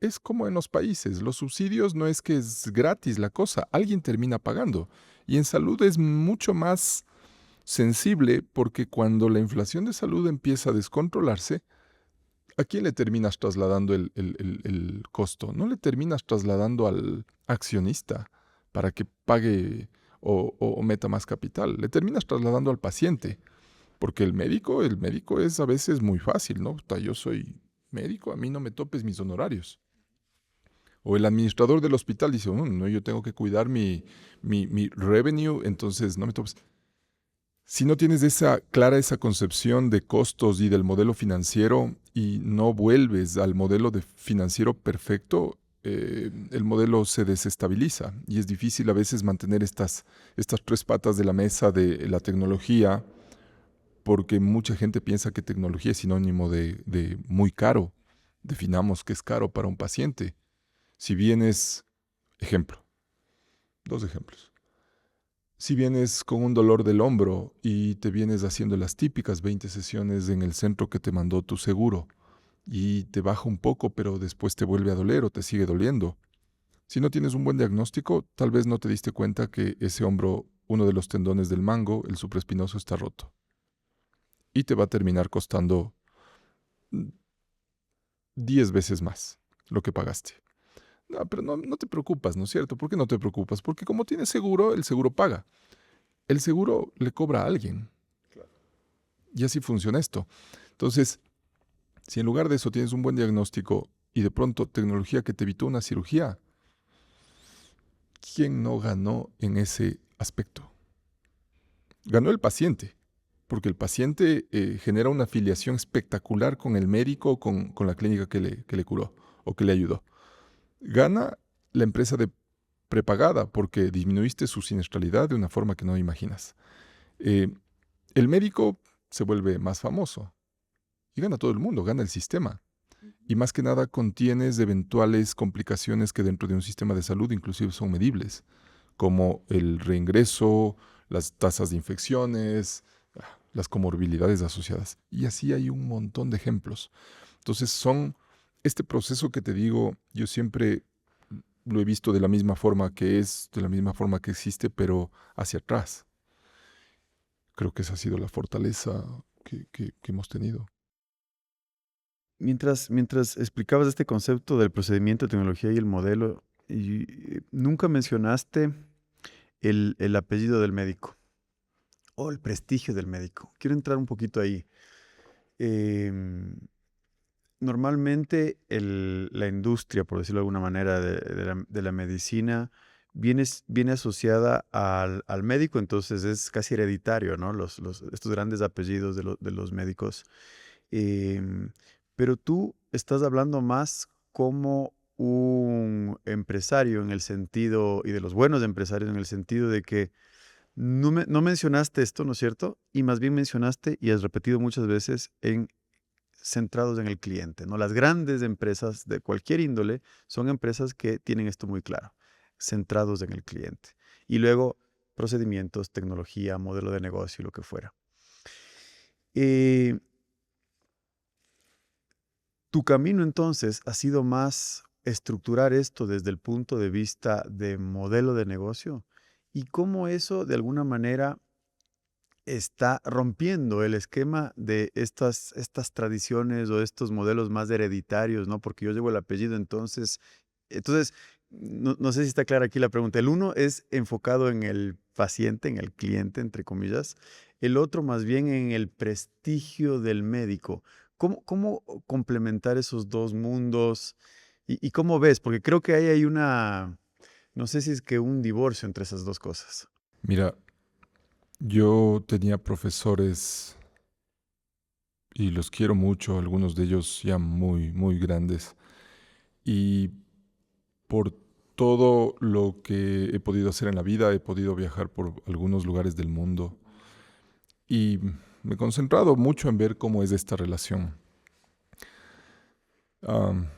Es como en los países, los subsidios no es que es gratis la cosa, alguien termina pagando. Y en salud es mucho más sensible porque cuando la inflación de salud empieza a descontrolarse, ¿a quién le terminas trasladando el costo? No le terminas trasladando al accionista para que pague o meta más capital, le terminas trasladando al paciente. Porque el médico es a veces muy fácil, ¿no? Yo soy médico, a mí no me topes mis honorarios. O el administrador del hospital dice, no, yo tengo que cuidar mi revenue, entonces no me topes. Si no tienes clara esa concepción de costos y del modelo financiero y no vuelves al modelo de financiero perfecto, el modelo se desestabiliza y es difícil a veces mantener estas tres patas de la mesa de la tecnología, porque mucha gente piensa que tecnología es sinónimo de muy caro. Definamos qué es caro para un paciente. Si vienes, ejemplo, dos ejemplos. Si vienes con un dolor del hombro y te vienes haciendo las típicas 20 sesiones en el centro que te mandó tu seguro y te baja un poco, pero después te vuelve a doler o te sigue doliendo. Si no tienes un buen diagnóstico, tal vez no te diste cuenta que ese hombro, uno de los tendones del mango, el supraespinoso, está roto. Y te va a terminar costando 10 veces más lo que pagaste. No, pero no te preocupas, ¿no es cierto? ¿Por qué no te preocupas? Porque como tienes seguro, el seguro paga. El seguro le cobra a alguien. Y así funciona esto. Entonces, si en lugar de eso tienes un buen diagnóstico y de pronto tecnología que te evitó una cirugía, ¿quién no ganó en ese aspecto? Ganó el paciente, porque el paciente genera una afiliación espectacular con el médico o con la clínica que le curó o que le ayudó. Gana la empresa de prepagada porque disminuiste su siniestralidad de una forma que no imaginas. El médico se vuelve más famoso y gana todo el mundo, gana el sistema. Y más que nada contienes eventuales complicaciones que dentro de un sistema de salud inclusive son medibles, como el reingreso, las tasas de infecciones, las comorbilidades asociadas. Y así hay un montón de ejemplos. Entonces este proceso que te digo, yo siempre lo he visto de la misma forma que es, de la misma forma que existe, pero hacia atrás. Creo que esa ha sido la fortaleza que hemos tenido. Mientras explicabas este concepto del procedimiento, tecnología y el modelo, nunca mencionaste el apellido del médico o el prestigio del médico. Quiero entrar un poquito ahí. Em, Normalmente la industria, por decirlo de alguna manera, de la medicina viene asociada al médico, entonces es casi hereditario, ¿no? Estos grandes apellidos de los médicos. Em, pero tú estás hablando más como un empresario en el sentido, y de los buenos empresarios en el sentido de que no mencionaste esto, ¿no es cierto? Y más bien mencionaste y has repetido muchas veces en centrados en el cliente, ¿no? Las grandes empresas de cualquier índole son empresas que tienen esto muy claro, centrados en el cliente. Y luego procedimientos, tecnología, modelo de negocio y lo que fuera. Eh, Tu camino entonces ha sido más estructurar esto desde el punto de vista de modelo de negocio y cómo eso de alguna manera está rompiendo el esquema de estas tradiciones o estos modelos más hereditarios, ¿no? Porque yo llevo el apellido, entonces Entonces, no sé si está clara aquí la pregunta. El uno es enfocado en el paciente, en el cliente, entre comillas. El otro más bien en el prestigio del médico. ¿Cómo complementar esos dos mundos? ¿Y cómo ves? Porque creo que ahí hay una, no sé si es que un divorcio entre esas dos cosas. Mira, yo tenía profesores y los quiero mucho, algunos de ellos ya muy, muy grandes. Y por todo lo que he podido hacer en la vida, he podido viajar por algunos lugares del mundo y me he concentrado mucho en ver cómo es esta relación. Am,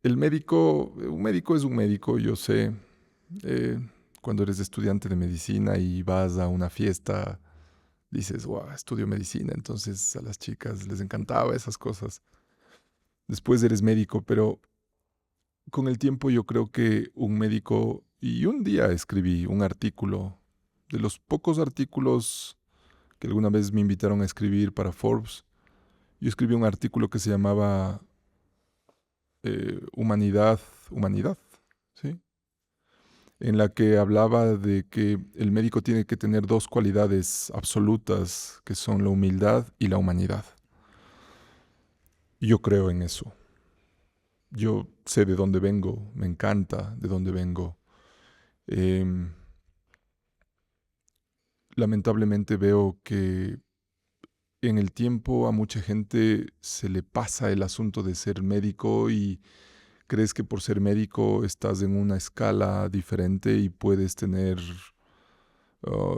un médico es un médico, yo sé. eh, Cuando eres estudiante de medicina y vas a una fiesta, dices, wow, estudio medicina, entonces a las chicas les encantaba esas cosas. Después eres médico, pero con el tiempo yo creo que un médico, y un día escribí un artículo, de los pocos artículos que alguna vez me invitaron a escribir para Forbes, yo escribí un artículo que se llamaba Humanidad, Humanidad, ¿sí? En la que hablaba de que el médico tiene que tener dos cualidades absolutas, que son la humildad y la humanidad. Yo creo en eso. Yo sé de dónde vengo, me encanta de dónde vengo. Em, Lamentablemente veo que en el tiempo a mucha gente se le pasa el asunto de ser médico y crees que por ser médico estás en una escala diferente y puedes tener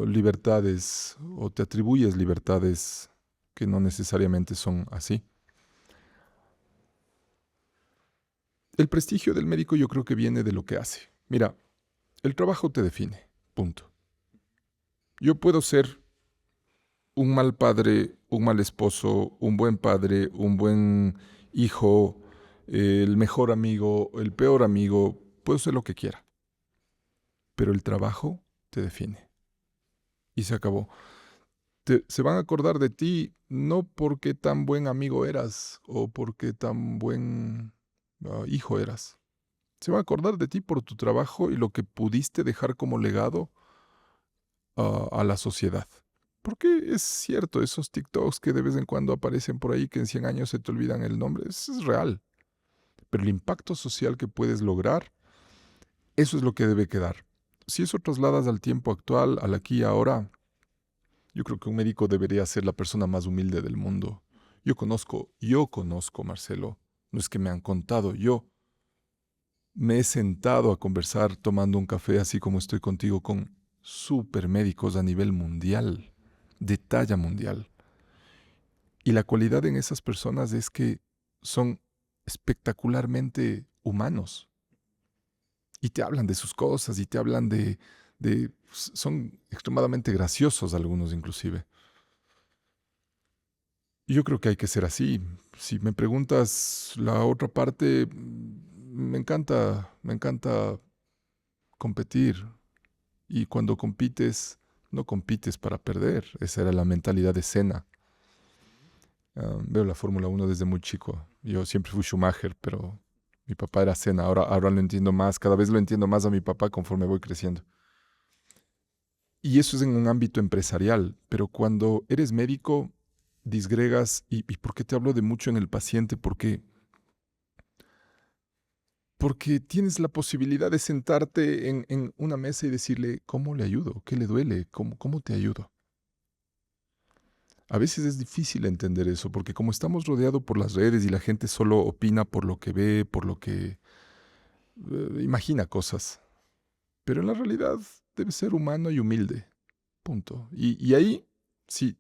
libertades o te atribuyes libertades que no necesariamente son así. El prestigio del médico yo creo que viene de lo que hace. Mira, el trabajo te define, punto. Yo puedo ser un mal padre, un mal esposo, un buen padre, un buen hijo, el mejor amigo, el peor amigo, puedo ser lo que quiera, pero el trabajo te define y se acabó. Se van a acordar de ti no porque tan buen amigo eras o porque tan buen hijo eras. Se van a acordar de ti por tu trabajo y lo que pudiste dejar como legado a la sociedad. Porque es cierto, esos TikToks que de vez en cuando aparecen por ahí que en 100 años se te olvidan el nombre, eso es real. Pero el impacto social que puedes lograr, eso es lo que debe quedar. Si eso trasladas al tiempo actual, al aquí y ahora, yo creo que un médico debería ser la persona más humilde del mundo. Yo conozco, Marcelo, no es que me han contado, yo me he sentado a conversar tomando un café así como estoy contigo con supermédicos a nivel mundial, de talla mundial. Y la cualidad en esas personas es que son espectacularmente humanos y te hablan de sus cosas y te hablan son extremadamente graciosos algunos inclusive. Y yo creo que hay que ser así. Si me preguntas la otra parte, me encanta competir. Y cuando compites, no compites para perder. Esa era la mentalidad de Senna. Veo la Fórmula 1 desde muy chico. Yo siempre fui Schumacher, pero mi papá era Senna. Ahora lo entiendo más. Cada vez lo entiendo más a mi papá conforme voy creciendo. Y eso es en un ámbito empresarial. Pero cuando eres médico, disgregas. ¿Y por qué te hablo de mucho en el paciente? Porque tienes la posibilidad de sentarte en una mesa y decirle, ¿cómo le ayudo? ¿Qué le duele? ¿Cómo te ayudo? A veces es difícil entender eso, porque como estamos rodeados por las redes y la gente solo opina por lo que ve, por lo que imagina cosas. Pero en la realidad debe ser humano y humilde. Punto. Y ahí, si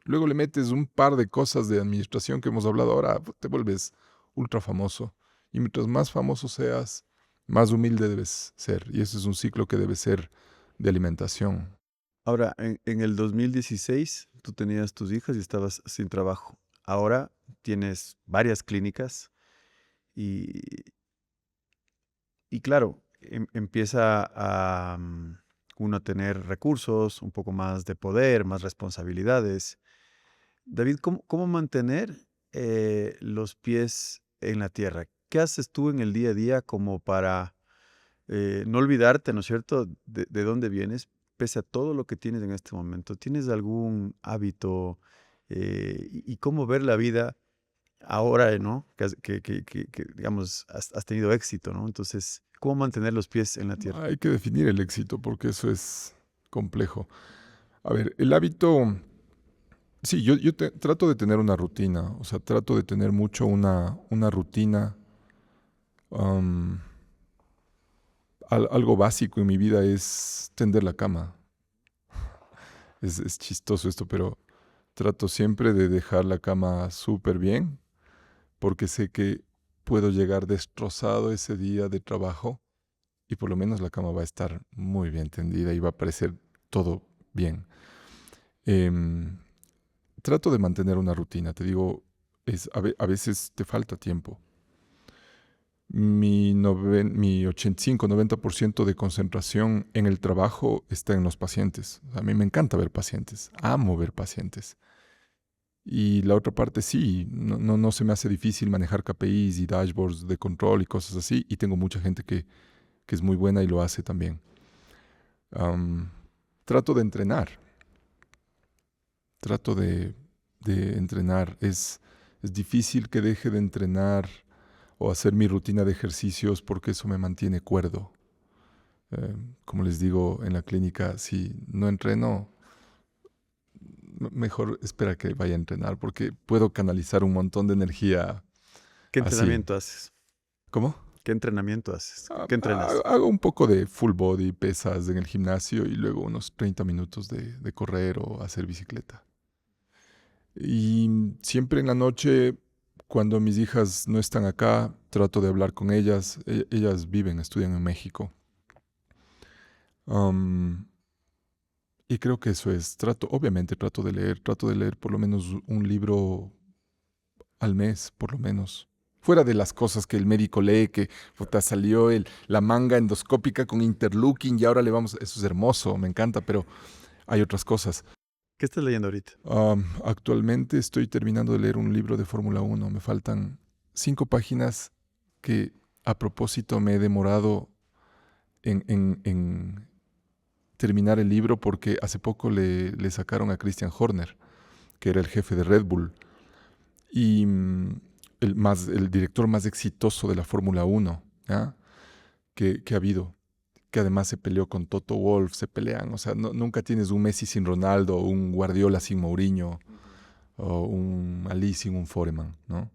luego le metes un par de cosas de administración que hemos hablado ahora, te vuelves ultra famoso. Y mientras más famoso seas, más humilde debes ser. Y ese es un ciclo que debe ser de alimentación. Ahora, en el 2016 tú tenías tus hijas y estabas sin trabajo. Ahora tienes varias clínicas y, y claro, empieza a uno a tener recursos, un poco más de poder, más responsabilidades. David, ¿cómo mantener los pies en la tierra? qué haces tú en el día a día como para no olvidarte, ¿no es cierto?, de dónde vienes, pese a todo lo que tienes en este momento. ¿Tienes algún hábito y cómo ver la vida ahora, ¿no? Que, digamos, has tenido éxito, ¿no? Entonces, ¿cómo mantener los pies en la tierra? Hay que definir el éxito porque eso es complejo. A ver, el hábito, sí, trato de tener una rutina, o sea, trato de tener mucho una rutina. am, Algo básico en mi vida es tender la cama. Es chistoso esto, pero trato siempre de dejar la cama súper bien porque sé que puedo llegar destrozado ese día de trabajo y por lo menos la cama va a estar muy bien tendida y va a parecer todo bien. Em, Trato de mantener una rutina, te digo, a veces te falta tiempo. Mi 85-90% de concentración en el trabajo está en los pacientes. A mí me encanta ver pacientes, amo ver pacientes. Y la otra parte sí, no se me hace difícil manejar KPIs y dashboards de control y cosas así. Y tengo mucha gente que es muy buena y lo hace también. Am, Trato de entrenar, trato de entrenar. Es difícil que deje de entrenar o hacer mi rutina de ejercicios porque eso me mantiene cuerdo. Como les digo en la clínica, si no entreno, mejor espera que vaya a entrenar porque puedo canalizar un montón de energía ¿Qué así. entrenamiento haces? ¿Cómo? ¿Qué entrenamiento haces? ¿Qué entrenas? Hago un poco de full body, pesas en el gimnasio y luego unos 30 minutos de correr o hacer bicicleta. Y siempre en la noche, cuando mis hijas no están acá, trato de hablar con ellas. Ellas viven, estudian en México. Am, y creo que eso es. Obviamente trato de leer por lo menos un libro al mes, por lo menos. Fuera de las cosas que el médico lee, que puta, salió la manga endoscópica con interleukin y ahora le vamos. Eso es hermoso, me encanta, pero hay otras cosas. ¿Qué estás leyendo ahorita? Actualmente estoy terminando de leer un libro de Fórmula 1. Me faltan 5 páginas que a propósito me he demorado en terminar el libro porque hace poco le sacaron a Christian Horner, que era el jefe de Red Bull y el director más exitoso de la Fórmula 1, ¿ya? Que ha habido, que además se peleó con Toto Wolff, se pelean, o sea, nunca tienes un Messi sin Ronaldo, un Guardiola sin Mourinho, o un Ali sin un Foreman, ¿no?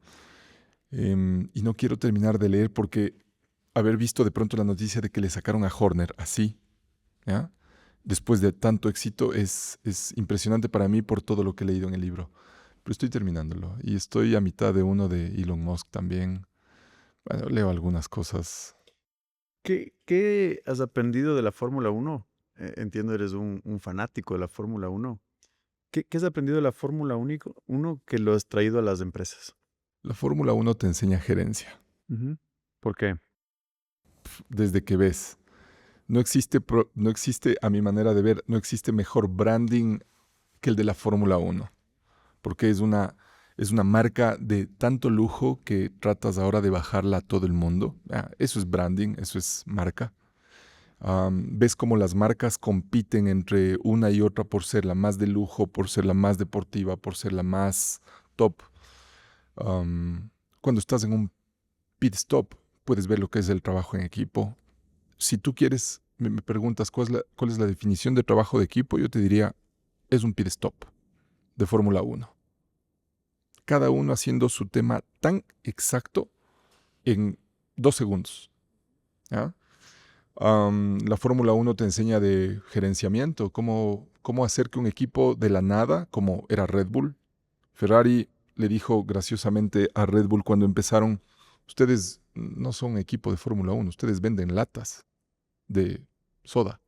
Y no quiero terminar de leer porque haber visto de pronto la noticia de que le sacaron a Horner así, ¿ya? Después de tanto éxito, es impresionante para mí por todo lo que he leído en el libro. Pero estoy terminándolo y estoy a mitad de uno de Elon Musk también. Bueno, leo algunas cosas. ¿Qué has aprendido de la Fórmula Uno? Entiendo, eres un fanático de la Fórmula Uno. ¿Qué has aprendido de la Fórmula Uno que lo has traído a las empresas? La Fórmula 1 te enseña gerencia, Ujú. ¿Por qué? desde que ves. No existe, a mi manera de ver, no existe mejor branding que el de la Fórmula 1, porque es una marca de tanto lujo que tratas ahora de bajarla a todo el mundo. Eso es branding, eso es marca. Ves cómo las marcas compiten entre una y otra por ser la más de lujo, por ser la más deportiva, por ser la más top. Cuando estás en un pit stop, puedes ver lo que es el trabajo en equipo. Si tú quieres, me preguntas cuál es la definición de trabajo de equipo, yo te diría, es un pit stop de Fórmula 1. Cada uno haciendo su tema tan exacto en 2 segundos. ¿Ya? La Fórmula 1 te enseña de gerenciamiento, cómo hacer que un equipo de la nada, como era Red Bull, Ferrari le dijo graciosamente a Red Bull cuando empezaron, ustedes no son equipo de Fórmula 1, ustedes venden latas de soda.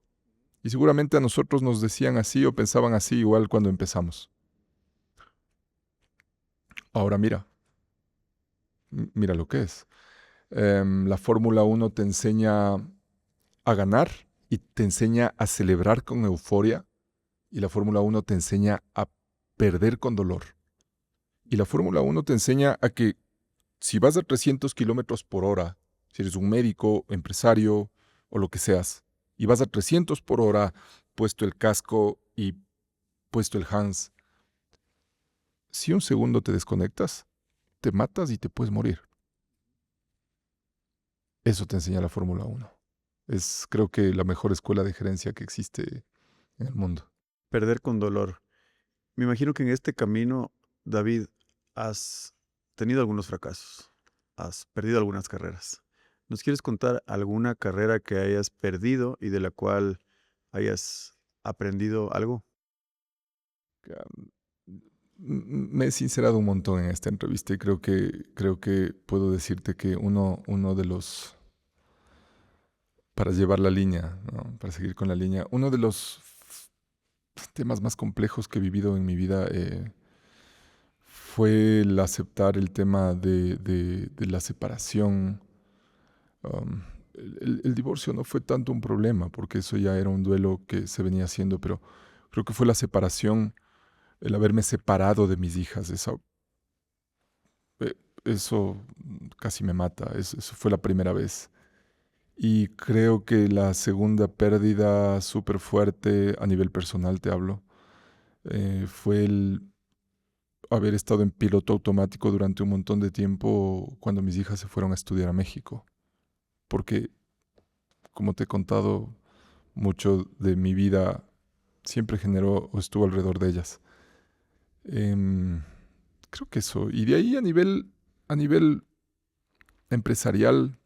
Y seguramente a nosotros nos decían así o pensaban así igual cuando empezamos. Ahora mira lo que es. La Fórmula 1 te enseña a ganar y te enseña a celebrar con euforia y la Fórmula 1 te enseña a perder con dolor. Y la Fórmula 1 te enseña a que Si vas a 300 kilómetros por hora, si eres un médico, empresario o lo que seas, y vas a 300 por hora, puesto el casco y puesto el hands, si un segundo te desconectas, te matas y te puedes morir. Eso te enseña la Fórmula 1. Es, creo que, la mejor escuela de gerencia que existe en el mundo. Perder con dolor. Me imagino que en este camino, David, has tenido algunos fracasos, has perdido algunas carreras. ¿Nos quieres contar alguna carrera que hayas perdido y de la cual hayas aprendido algo? Me he sincerado un montón en esta entrevista y creo que puedo decirte que uno de los, para llevar la línea, ¿no? Para seguir con la línea, uno de los temas más complejos que he vivido en mi vida fue el aceptar el tema de la separación. Um, el divorcio no fue tanto un problema, porque eso ya era un duelo que se venía haciendo, pero creo que fue la separación, el haberme separado de mis hijas. Eso casi me mata. Eso fue la primera vez. Y creo que la segunda pérdida súper fuerte a nivel personal, te hablo, fue el haber estado en piloto automático durante un montón de tiempo cuando mis hijas se fueron a estudiar a México. Porque, como te he contado, mucho de mi vida siempre generó o estuvo alrededor de ellas. Em, Creo que eso. Y de ahí a nivel empresarial,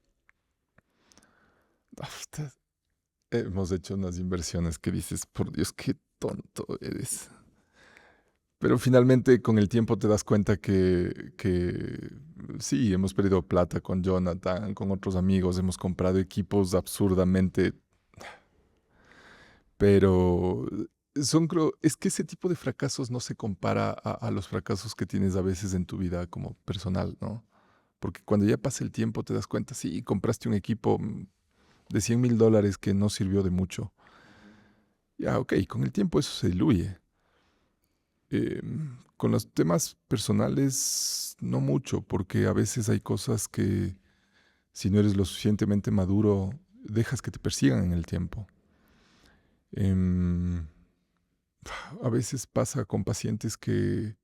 hemos hecho unas inversiones que dices, por Dios, qué tonto eres. Pero finalmente con el tiempo te das cuenta que sí, hemos perdido plata con Jonathan, con otros amigos, hemos comprado equipos absurdamente, pero es que ese tipo de fracasos no se compara a los fracasos que tienes a veces en tu vida como personal, ¿no? Porque cuando ya pasa el tiempo te das cuenta, sí, compraste un equipo de $100,000 que no sirvió de mucho. Ya, ok, con el tiempo eso se diluye. Con los temas personales, no mucho, porque a veces hay cosas que si no eres lo suficientemente maduro, dejas que te persigan en el tiempo. Em, a veces pasa con pacientes que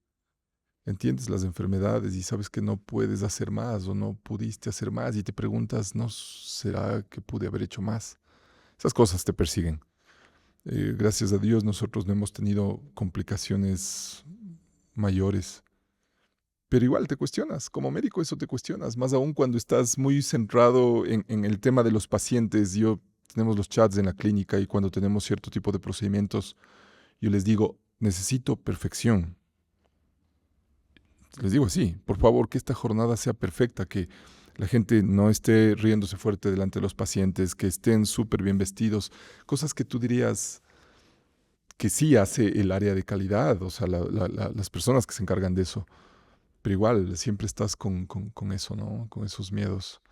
entiendes las enfermedades y sabes que no puedes hacer más o no pudiste hacer más y te preguntas, ¿no será que pude haber hecho más? Esas cosas te persiguen. Gracias a Dios nosotros no hemos tenido complicaciones mayores. Pero igual te cuestionas, como médico eso te cuestionas, más aún cuando estás muy centrado en el tema de los pacientes. Tenemos los chats en la clínica y cuando tenemos cierto tipo de procedimientos, yo les digo, necesito perfección. Les digo así, por favor, que esta jornada sea perfecta, que la gente no esté riéndose fuerte delante de los pacientes, que estén súper bien vestidos, cosas que tú dirías que sí hace el área de calidad, o sea, las personas que se encargan de eso. Pero igual, siempre estás con eso, ¿no? Con esos miedos.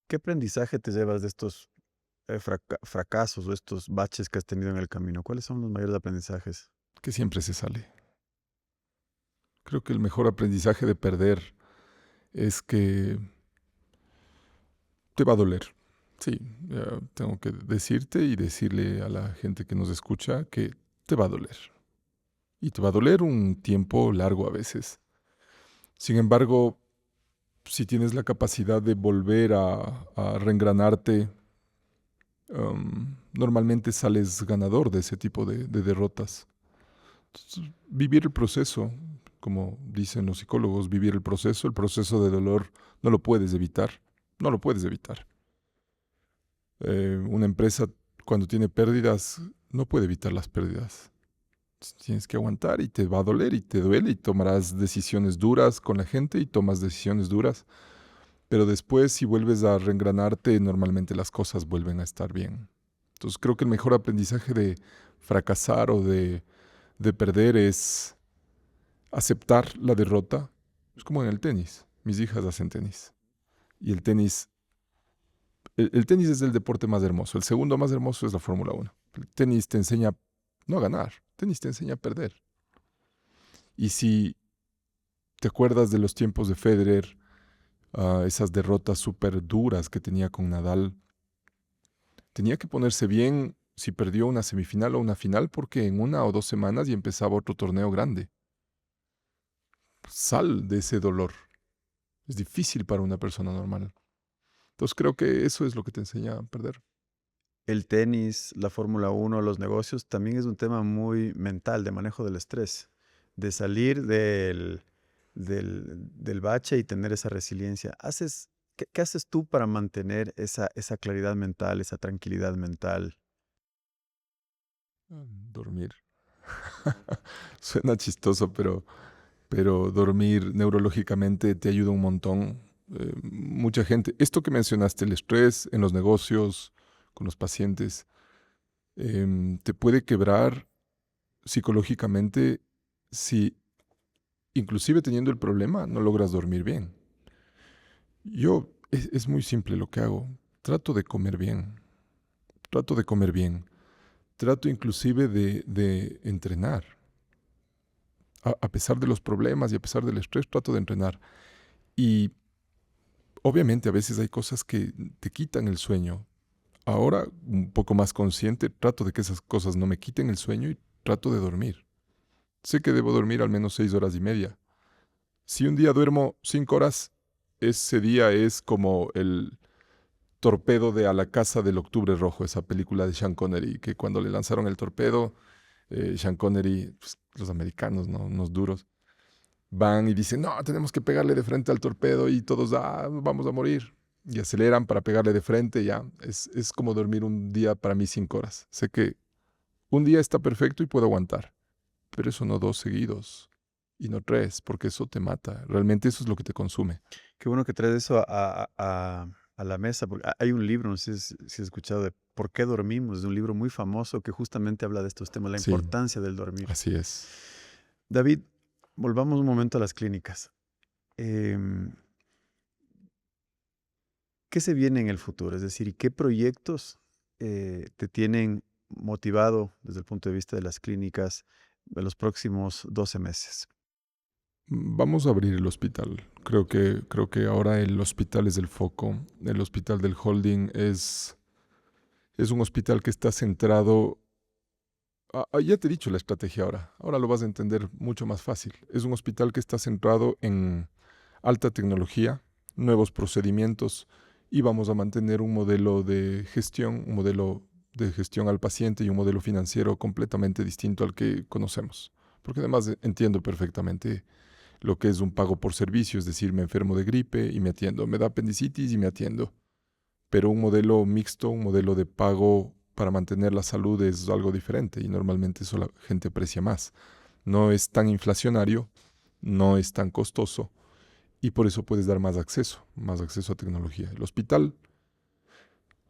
¿Qué aprendizaje te llevas de estos fracasos o estos baches que has tenido en el camino? ¿Cuáles son los mayores aprendizajes? Que siempre se sale. Creo que el mejor aprendizaje de perder es que te va a doler. Sí, ya tengo que decirte y decirle a la gente que nos escucha que te va a doler. Y te va a doler un tiempo largo a veces. Sin embargo, si tienes la capacidad de volver a reengranarte, normalmente sales ganador de ese tipo de derrotas. Entonces, vivir el proceso, como dicen los psicólogos, vivir el proceso de dolor, no lo puedes evitar, no lo puedes evitar. Una empresa cuando tiene pérdidas no puede evitar las pérdidas. Tienes que aguantar y te va a doler y te duele y tomarás decisiones duras con la gente y tomas decisiones duras, pero después si vuelves a reengranarte, normalmente las cosas vuelven a estar bien. Entonces creo que el mejor aprendizaje de fracasar o de perder es aceptar la derrota. Es como en el tenis. Mis hijas hacen tenis. Y el tenis es el deporte más hermoso. El segundo más hermoso es la Fórmula 1. El tenis te enseña no a ganar, el tenis te enseña a perder. Y si ¿Te acuerdas de los tiempos de Federer? Esas derrotas súper duras que tenía con Nadal. Tenía que ponerse bien si perdió una semifinal o una final porque en 1 o 2 semanas ya empezaba otro torneo grande. Sal de ese dolor. Es difícil para una persona normal. Entonces creo que eso es lo que te enseña a perder. El tenis, la Fórmula 1, los negocios, también es un tema muy mental, de manejo del estrés, de salir del bache y tener esa resiliencia. ¿Qué haces tú para mantener esa claridad mental, esa tranquilidad mental? Dormir. Suena chistoso, pero dormir neurológicamente te ayuda un montón. Mucha gente, esto que mencionaste, el estrés en los negocios, con los pacientes, te puede quebrar psicológicamente si, inclusive teniendo el problema, no logras dormir bien. Es muy simple lo que hago. Trato de comer bien. Trato de comer bien. Trato inclusive de entrenar. A pesar de los problemas y a pesar del estrés, trato de entrenar. Y obviamente a veces hay cosas que te quitan el sueño. Ahora, un poco más consciente, trato de que esas cosas no me quiten el sueño y trato de dormir. Sé que debo dormir al menos 6 horas y media. Si un día duermo 5 horas, ese día es como el torpedo de A la Casa del Octubre Rojo, esa película de Sean Connery, que cuando le lanzaron el torpedo, Sean Connery, pues, los americanos, ¿no? Unos duros, van y dicen, no, tenemos que pegarle de frente al torpedo y todos, vamos a morir. Y aceleran para pegarle de frente, ya. Es como dormir un día para mí 5 horas. Sé que un día está perfecto y puedo aguantar, pero eso no 2 seguidos y no 3, porque eso te mata. Realmente eso es lo que te consume. Qué bueno que traes eso a la mesa, porque hay un libro, no sé si has escuchado de ¿Por qué dormimos? Es un libro muy famoso que justamente habla de estos temas, la Sí, importancia del dormir. así es. David, volvamos un momento a las clínicas. Em, ¿Qué se viene en el futuro? Es decir, ¿y qué proyectos te tienen motivado desde el punto de vista de las clínicas en los próximos 12 meses? Vamos a abrir el hospital. Creo que ahora el hospital es el foco. El hospital del holding es un hospital que está centrado. Ya te he dicho la estrategia ahora. Ahora lo vas a entender mucho más fácil. Es un hospital que está centrado en alta tecnología, nuevos procedimientos y vamos a mantener un modelo de gestión, un modelo de gestión al paciente y un modelo financiero completamente distinto al que conocemos. Porque además entiendo perfectamente lo que es un pago por servicio, es decir, me enfermo de gripe y me atiendo, me da apendicitis y me atiendo. Pero un modelo mixto, un modelo de pago para mantener la salud es algo diferente y normalmente eso la gente aprecia más. No es tan inflacionario, no es tan costoso y por eso puedes dar más acceso a tecnología. El hospital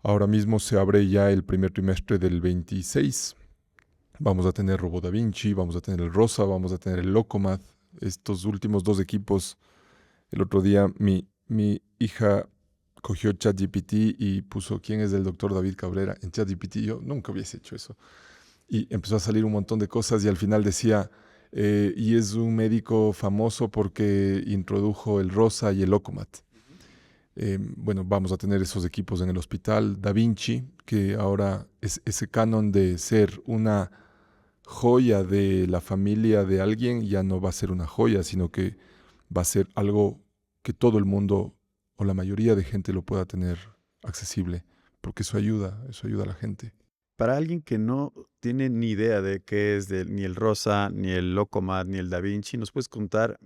ahora mismo se abre ya el primer trimestre del 26. Vamos a tener Robo Da Vinci, vamos a tener el Rosa, vamos a tener el Locomat. Estos últimos 2 equipos. El otro día mi hija cogió ChatGPT y puso quién es el doctor David Cabrera en ChatGPT. Yo nunca hubiese hecho eso. Y empezó a salir un montón de cosas y al final decía, y es un médico famoso porque introdujo el Rosa y el Locomat. Bueno, vamos a tener esos equipos en el hospital. Da Vinci, que ahora es ese canon de ser una joya de la familia de alguien, ya no va a ser una joya, sino que va a ser algo que todo el mundo o la mayoría de gente lo pueda tener accesible, porque eso ayuda a la gente. Para alguien que no tiene ni idea de qué es ni el Rosa, ni el Locomat, ni el Da Vinci, ¿nos puedes contar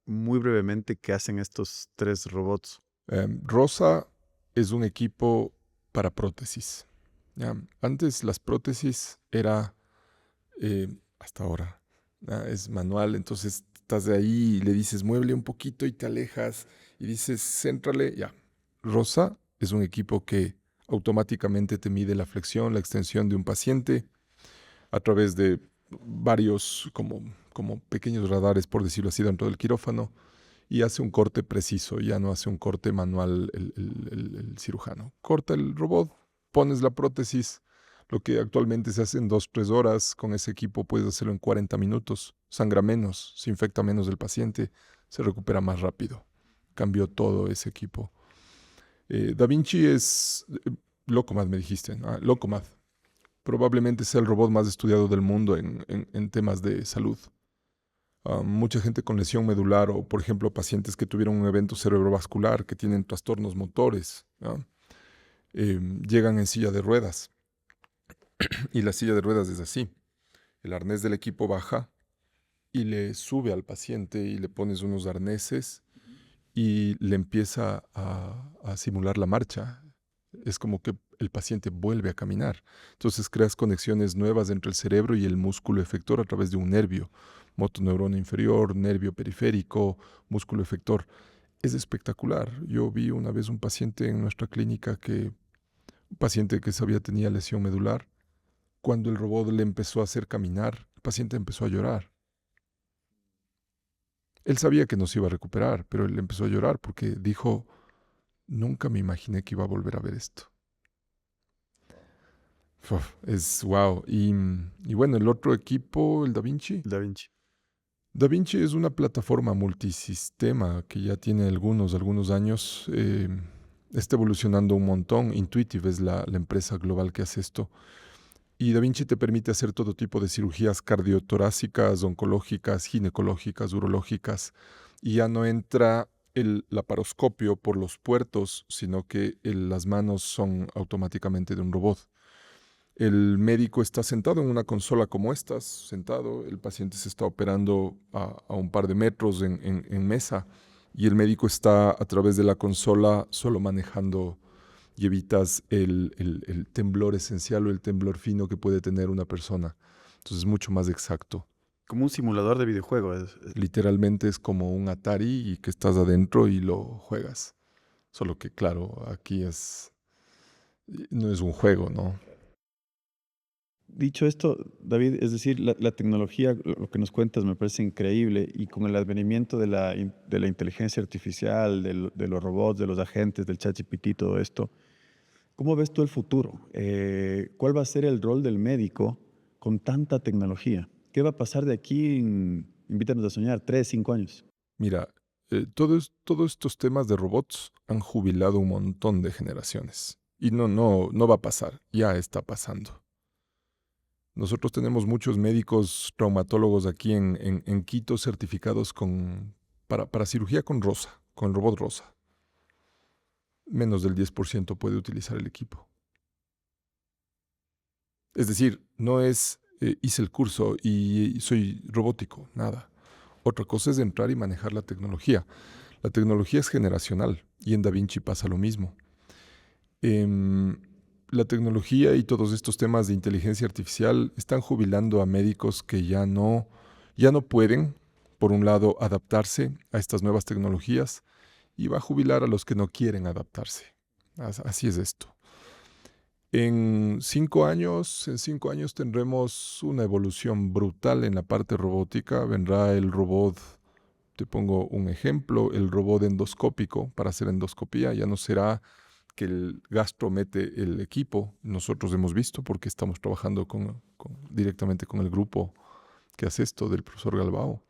muy brevemente qué hacen estos tres robots? Rosa es un equipo para prótesis. ¿Ya? Antes las prótesis era, hasta ahora, ¿ya? Es manual, entonces estás de ahí y le dices mueble un poquito y te alejas y dices céntrale, ya. Rosa es un equipo que automáticamente te mide la flexión, la extensión de un paciente a través de varios como pequeños radares, por decirlo así, dentro del quirófano y hace un corte preciso, ya no hace un corte manual el cirujano. Corta el robot, pones la prótesis, lo que actualmente se hace en 2, 3 horas, con ese equipo puedes hacerlo en 40 minutos, sangra menos, se infecta menos el paciente, se recupera más rápido. Cambió todo ese equipo. Da Vinci es Locomath, me dijiste, ¿no? Locomath. Probablemente sea el robot más estudiado del mundo en temas de salud. Mucha gente con lesión medular o, por ejemplo, pacientes que tuvieron un evento cerebrovascular, que tienen trastornos motores, ¿no? Llegan en silla de ruedas y la silla de ruedas es así. El arnés del equipo baja y le sube al paciente y le pones unos arneses y le empieza a simular la marcha. Es como que el paciente vuelve a caminar. Entonces creas conexiones nuevas entre el cerebro y el músculo efector a través de un nervio. Motoneurona inferior, nervio periférico, músculo efector. Es espectacular. Yo vi una vez un paciente en nuestra clínica un paciente que sabía tenía lesión medular. Cuando el robot le empezó a hacer caminar, el paciente empezó a llorar. Él sabía que no se iba a recuperar, pero él empezó a llorar porque dijo, nunca me imaginé que iba a volver a ver esto. Uf, es wow. Y bueno, el otro equipo, el Da Vinci. Da Vinci. Da Vinci es una plataforma multisistema que ya tiene algunos años. Está evolucionando un montón. Intuitive es la empresa global que hace esto. Y Da Vinci te permite hacer todo tipo de cirugías cardiotorácicas, oncológicas, ginecológicas, urológicas. Y ya no entra el laparoscopio por los puertos, sino que las manos son automáticamente de un robot. El médico está sentado en una consola como estas, sentado, el paciente se está operando a un par de metros en mesa y el médico está a través de la consola solo manejando y evitas el temblor esencial o el temblor fino que puede tener una persona. Entonces es mucho más exacto. Como un simulador de videojuego. Literalmente es como un Atari y que estás adentro y lo juegas. Solo que claro, aquí no es un juego, ¿no? Dicho esto, David, es decir, la tecnología, lo que nos cuentas me parece increíble y con el advenimiento de la inteligencia artificial, de los robots, de los agentes, del ChatGPT, todo esto, ¿cómo ves tú el futuro? ¿Cuál va a ser el rol del médico con tanta tecnología? ¿Qué va a pasar de aquí invítanos a soñar, 3, 5 años? Mira, todos estos temas de robots han jubilado un montón de generaciones. Y no va a pasar, ya está pasando. Nosotros tenemos muchos médicos traumatólogos aquí en Quito certificados para cirugía con ROSA, con el robot ROSA. Menos del 10% puede utilizar el equipo. Es decir, no es hice el curso y soy robótico, nada. Otra cosa es entrar y manejar la tecnología. La tecnología es generacional y en Da Vinci pasa lo mismo. La tecnología y todos estos temas de inteligencia artificial están jubilando a médicos que ya no pueden, por un lado, adaptarse a estas nuevas tecnologías y va a jubilar a los que no quieren adaptarse. Así es esto. En 5 años tendremos una evolución brutal en la parte robótica. Vendrá el robot, te pongo un ejemplo, el robot endoscópico para hacer endoscopía. Ya no será que el gastro mete el equipo. Nosotros hemos visto porque estamos trabajando directamente con el grupo que hace esto del profesor Galbao.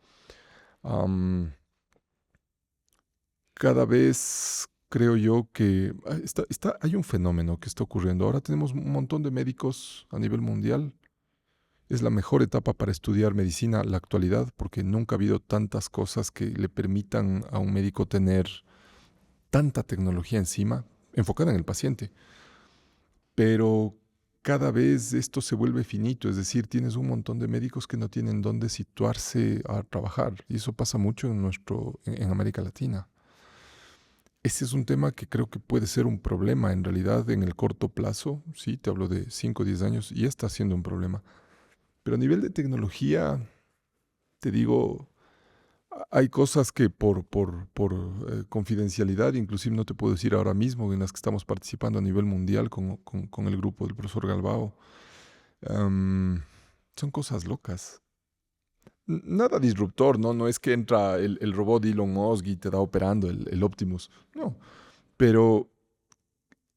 Cada vez creo yo que hay un fenómeno que está ocurriendo. Ahora tenemos un montón de médicos a nivel mundial. Es la mejor etapa para estudiar medicina la actualidad porque nunca ha habido tantas cosas que le permitan a un médico tener tanta tecnología encima, enfocada en el paciente. Pero cada vez esto se vuelve finito, es decir, tienes un montón de médicos que no tienen dónde situarse a trabajar y eso pasa mucho en América Latina. Ese es un tema que creo que puede ser un problema en realidad en el corto plazo. Sí, te hablo de 5 o 10 años y ya está siendo un problema. Pero a nivel de tecnología, te digo, hay cosas que por confidencialidad, inclusive no te puedo decir ahora mismo, en las que estamos participando a nivel mundial con el grupo del profesor Galbao. Son cosas locas. Nada disruptor, ¿no? No es que entra el robot de Elon Musk y te da operando el Optimus. No, pero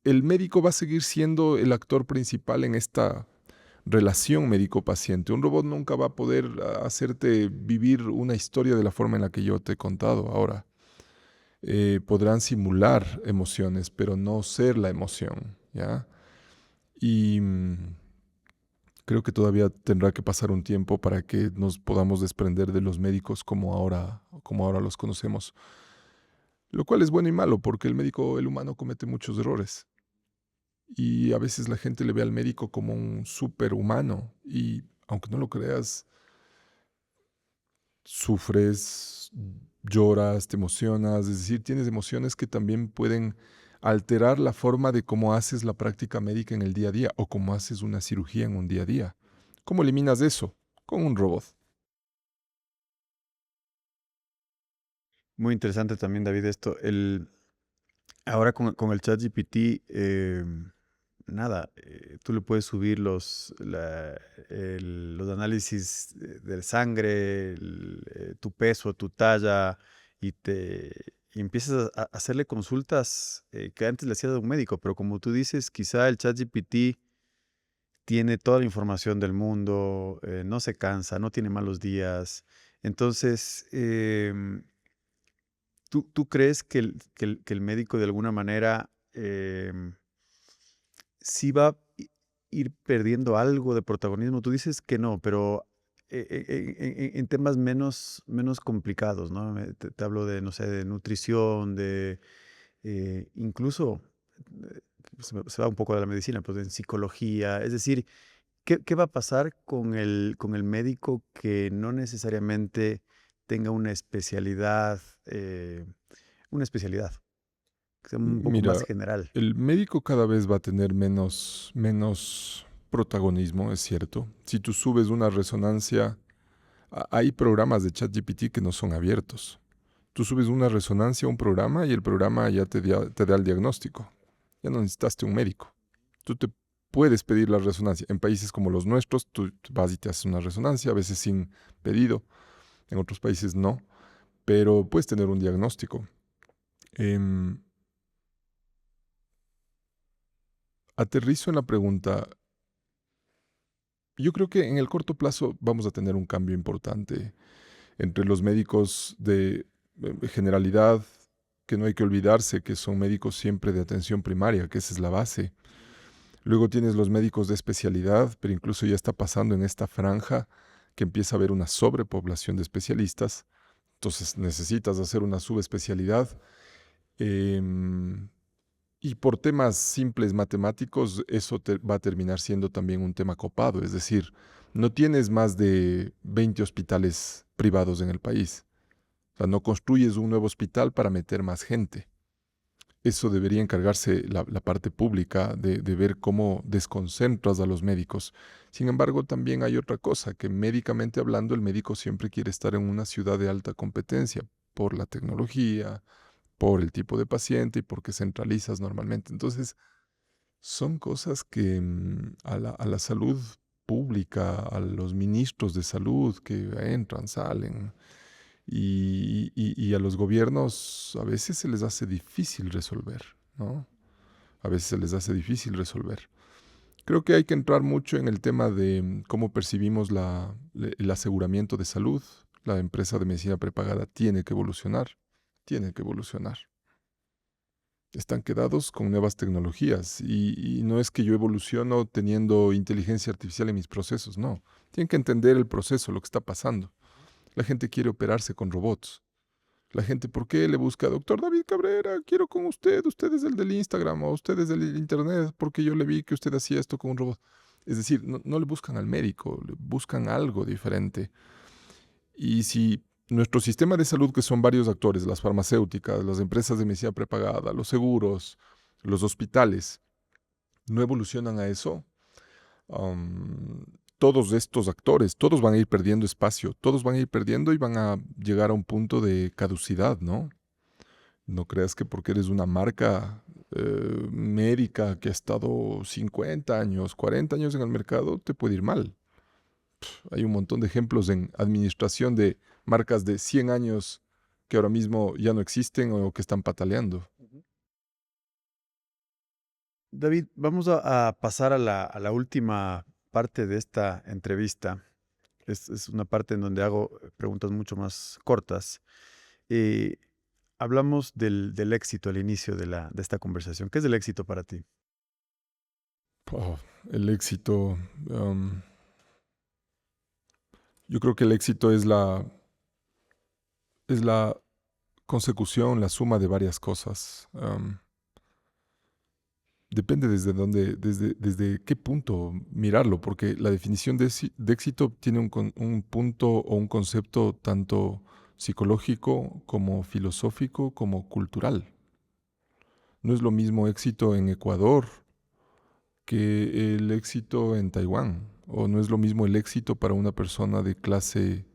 el médico va a seguir siendo el actor principal en esta relación médico-paciente. Un robot nunca va a poder hacerte vivir una historia de la forma en la que yo te he contado ahora. Podrán simular emociones, pero no ser la emoción, ¿ya? Y creo que todavía tendrá que pasar un tiempo para que nos podamos desprender de los médicos como ahora los conocemos. Lo cual es bueno y malo, porque el humano comete muchos errores. Y a veces la gente le ve al médico como un superhumano. Y aunque no lo creas, sufres, lloras, te emocionas. Es decir, tienes emociones que también pueden alterar la forma de cómo haces la práctica médica en el día a día o cómo haces una cirugía en un día a día. ¿Cómo eliminas eso? Con un robot. Muy interesante también, David, esto. Ahora con el ChatGPT, nada, tú le puedes subir los análisis de sangre, tu peso, tu talla, y empiezas a hacerle consultas que antes le hacías a un médico, pero como tú dices, quizá el ChatGPT tiene toda la información del mundo, no se cansa, no tiene malos días. Entonces, ¿tú crees que el médico de alguna manera sí va a ir perdiendo algo de protagonismo? Tú dices que no, pero en temas menos complicados, ¿no? Te hablo de, no sé, de nutrición, incluso, eh, se va un poco de la medicina, pero en psicología. Es decir, ¿qué va a pasar con el médico que no necesariamente tenga una especialidad, que sea un poco más Mira, general? el médico cada vez va a tener menos protagonismo, es cierto. Si tú subes una resonancia, hay programas de ChatGPT que no son abiertos. Tú subes una resonancia a un programa y el programa ya te da el diagnóstico. Ya no necesitaste un médico. Tú te puedes pedir la resonancia. En países como los nuestros, tú vas y te haces una resonancia, a veces sin pedido. En otros países no, pero puedes tener un diagnóstico. Em, Aterrizo en la pregunta. Yo creo que en el corto plazo vamos a tener un cambio importante entre los médicos de generalidad, que no hay que olvidarse que son médicos siempre de atención primaria, que esa es la base. Luego tienes los médicos de especialidad, pero incluso ya está pasando en esta franja que empieza a haber una sobrepoblación de especialistas. Entonces necesitas hacer una subespecialidad. Em, y por temas simples matemáticos, eso va a terminar siendo también un tema copado. Es decir, no tienes más de 20 hospitales privados en el país. O sea, no construyes un nuevo hospital para meter más gente. Eso debería encargarse la parte pública de ver cómo desconcentras a los médicos. Sin embargo, también hay otra cosa, que médicamente hablando, el médico siempre quiere estar en una ciudad de alta competencia por la tecnología, por el tipo de paciente y porque centralizas normalmente. Entonces, son cosas que a la salud pública, a los ministros de salud que entran, salen, y a los gobiernos a veces se les hace difícil resolver, ¿no? A veces se les hace difícil resolver. Creo que hay que entrar mucho en el tema de cómo percibimos el aseguramiento de salud. La empresa de medicina prepagada tiene que evolucionar, tiene que evolucionar. Están quedados con nuevas tecnologías y no es que yo evoluciono teniendo inteligencia artificial en mis procesos, no. Tienen que entender el proceso, lo que está pasando. La gente quiere operarse con robots. La gente, ¿por qué le busca, doctor David Cabrera? Quiero con usted es el del Instagram o usted es del Internet, porque yo le vi que usted hacía esto con un robot. Es decir, no le buscan al médico, le buscan algo diferente. Y si nuestro sistema de salud, que son varios actores, las farmacéuticas, las empresas de medicina prepagada, los seguros, los hospitales, no evolucionan a eso, um, todos estos actores, todos van a ir perdiendo espacio, todos van a ir perdiendo y van a llegar a un punto de caducidad, ¿no? No creas que porque eres una marca médica que ha estado 50 años, 40 años en el mercado, te puede ir mal. Hay un montón de ejemplos en administración de marcas de 100 años que ahora mismo ya no existen o que están pataleando. Ujú. David, vamos a pasar a la última parte de esta entrevista es una parte en donde hago preguntas mucho más cortas. Eh, Hablamos del éxito al inicio de esta conversación. ¿Qué es el éxito para ti? Oh, el éxito. Yo creo que el éxito es la consecución, la suma de varias cosas. Depende desde dónde, desde qué punto mirarlo, porque la definición de éxito tiene un punto o un concepto tanto psicológico como filosófico como cultural. No es lo mismo éxito en Ecuador que el éxito en Taiwán, o no es lo mismo el éxito para una persona de clase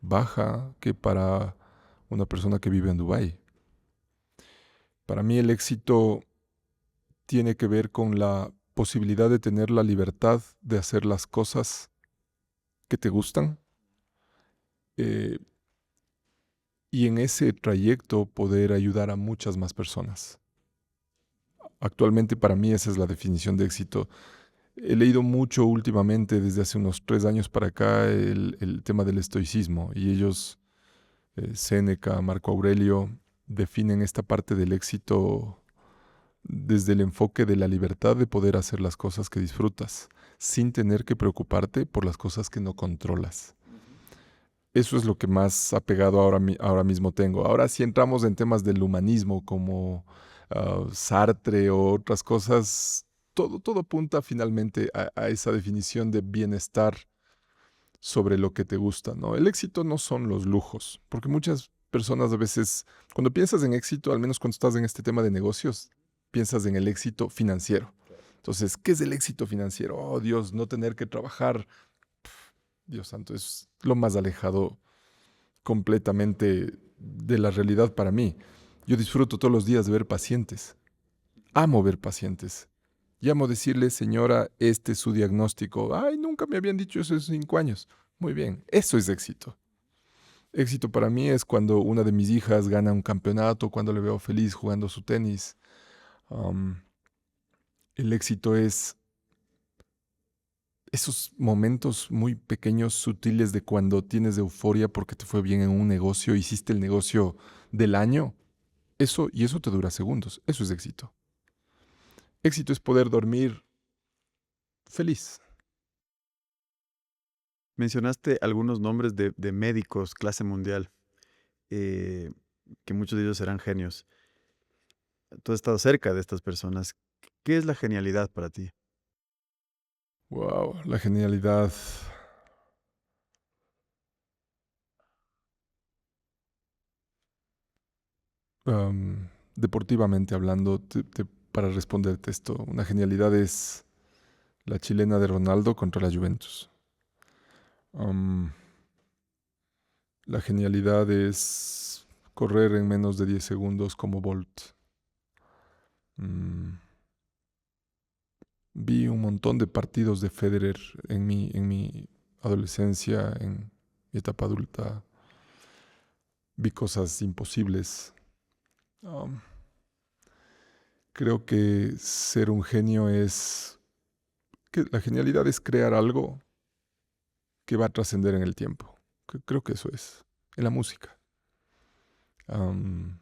baja que para una persona que vive en Dubái. Para mí el éxito tiene que ver con la posibilidad de tener la libertad de hacer las cosas que te gustan, eh, y en ese trayecto poder ayudar a muchas más personas. Actualmente para mí esa es la definición de éxito. He leído mucho últimamente, desde hace unos 3 años para acá, el tema del estoicismo, y ellos, Séneca, Marco Aurelio, definen esta parte del éxito desde el enfoque de la libertad de poder hacer las cosas que disfrutas, sin tener que preocuparte por las cosas que no controlas. Eso es lo que más apegado ahora mismo tengo. Ahora si entramos en temas del humanismo como Sartre o otras cosas, todo apunta finalmente a esa definición de bienestar sobre lo que te gusta, ¿no? El éxito no son los lujos, porque muchas personas a veces, cuando piensas en éxito, al menos cuando estás en este tema de negocios, piensas en el éxito financiero. Entonces, ¿qué es el éxito financiero? Oh, Dios, no tener que trabajar. Dios santo, es lo más alejado completamente de la realidad para mí. Yo disfruto todos los días de ver pacientes. Amo ver pacientes. Y amo decirle, señora, este es su diagnóstico. Ay, nunca me habían dicho eso hace 5 años. Muy bien, eso es éxito. Éxito para mí es cuando una de mis hijas gana un campeonato, cuando le veo feliz jugando su tenis. Um, el éxito es esos momentos muy pequeños, sutiles de cuando tienes euforia porque te fue bien en un negocio, hiciste el negocio del año. Eso te dura segundos. Eso es éxito. Éxito es poder dormir feliz. Mencionaste algunos nombres de médicos clase mundial, eh, que muchos de ellos serán genios. Tú has estado cerca de estas personas. ¿Qué es la genialidad para ti? Wow, la genialidad. Deportivamente hablando, para responderte esto, una genialidad es la chilena de Ronaldo contra la Juventus. Am, la genialidad es correr en menos de 10 segundos como Bolt. Mm, vi un montón de partidos de Federer en mi adolescencia, en mi etapa adulta. Vi cosas imposibles. Am, creo que ser un genio es... que la genialidad es crear algo que va a trascender en el tiempo. Creo que eso es. En la música. Am,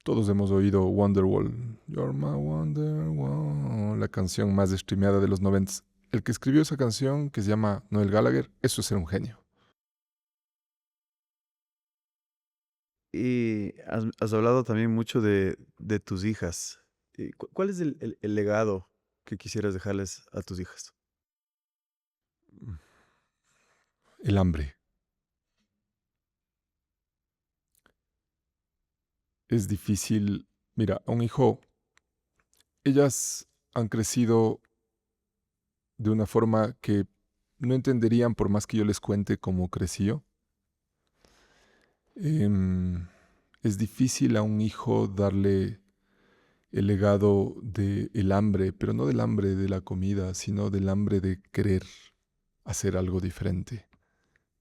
todos hemos oído Wonderwall. You're my Wonderwall. La canción más streameada de los 90. El que escribió esa canción, que se llama Noel Gallagher, eso es ser un genio. Y has hablado también mucho de tus hijas. ¿Cuál es el legado que quisieras dejarles a tus hijas? El hambre. Es difícil. Mira, a un hijo, ellas han crecido de una forma que no entenderían por más que yo les cuente cómo creció. Em, es difícil a un hijo darle el legado del hambre, pero no del hambre de la comida, sino del hambre de querer hacer algo diferente,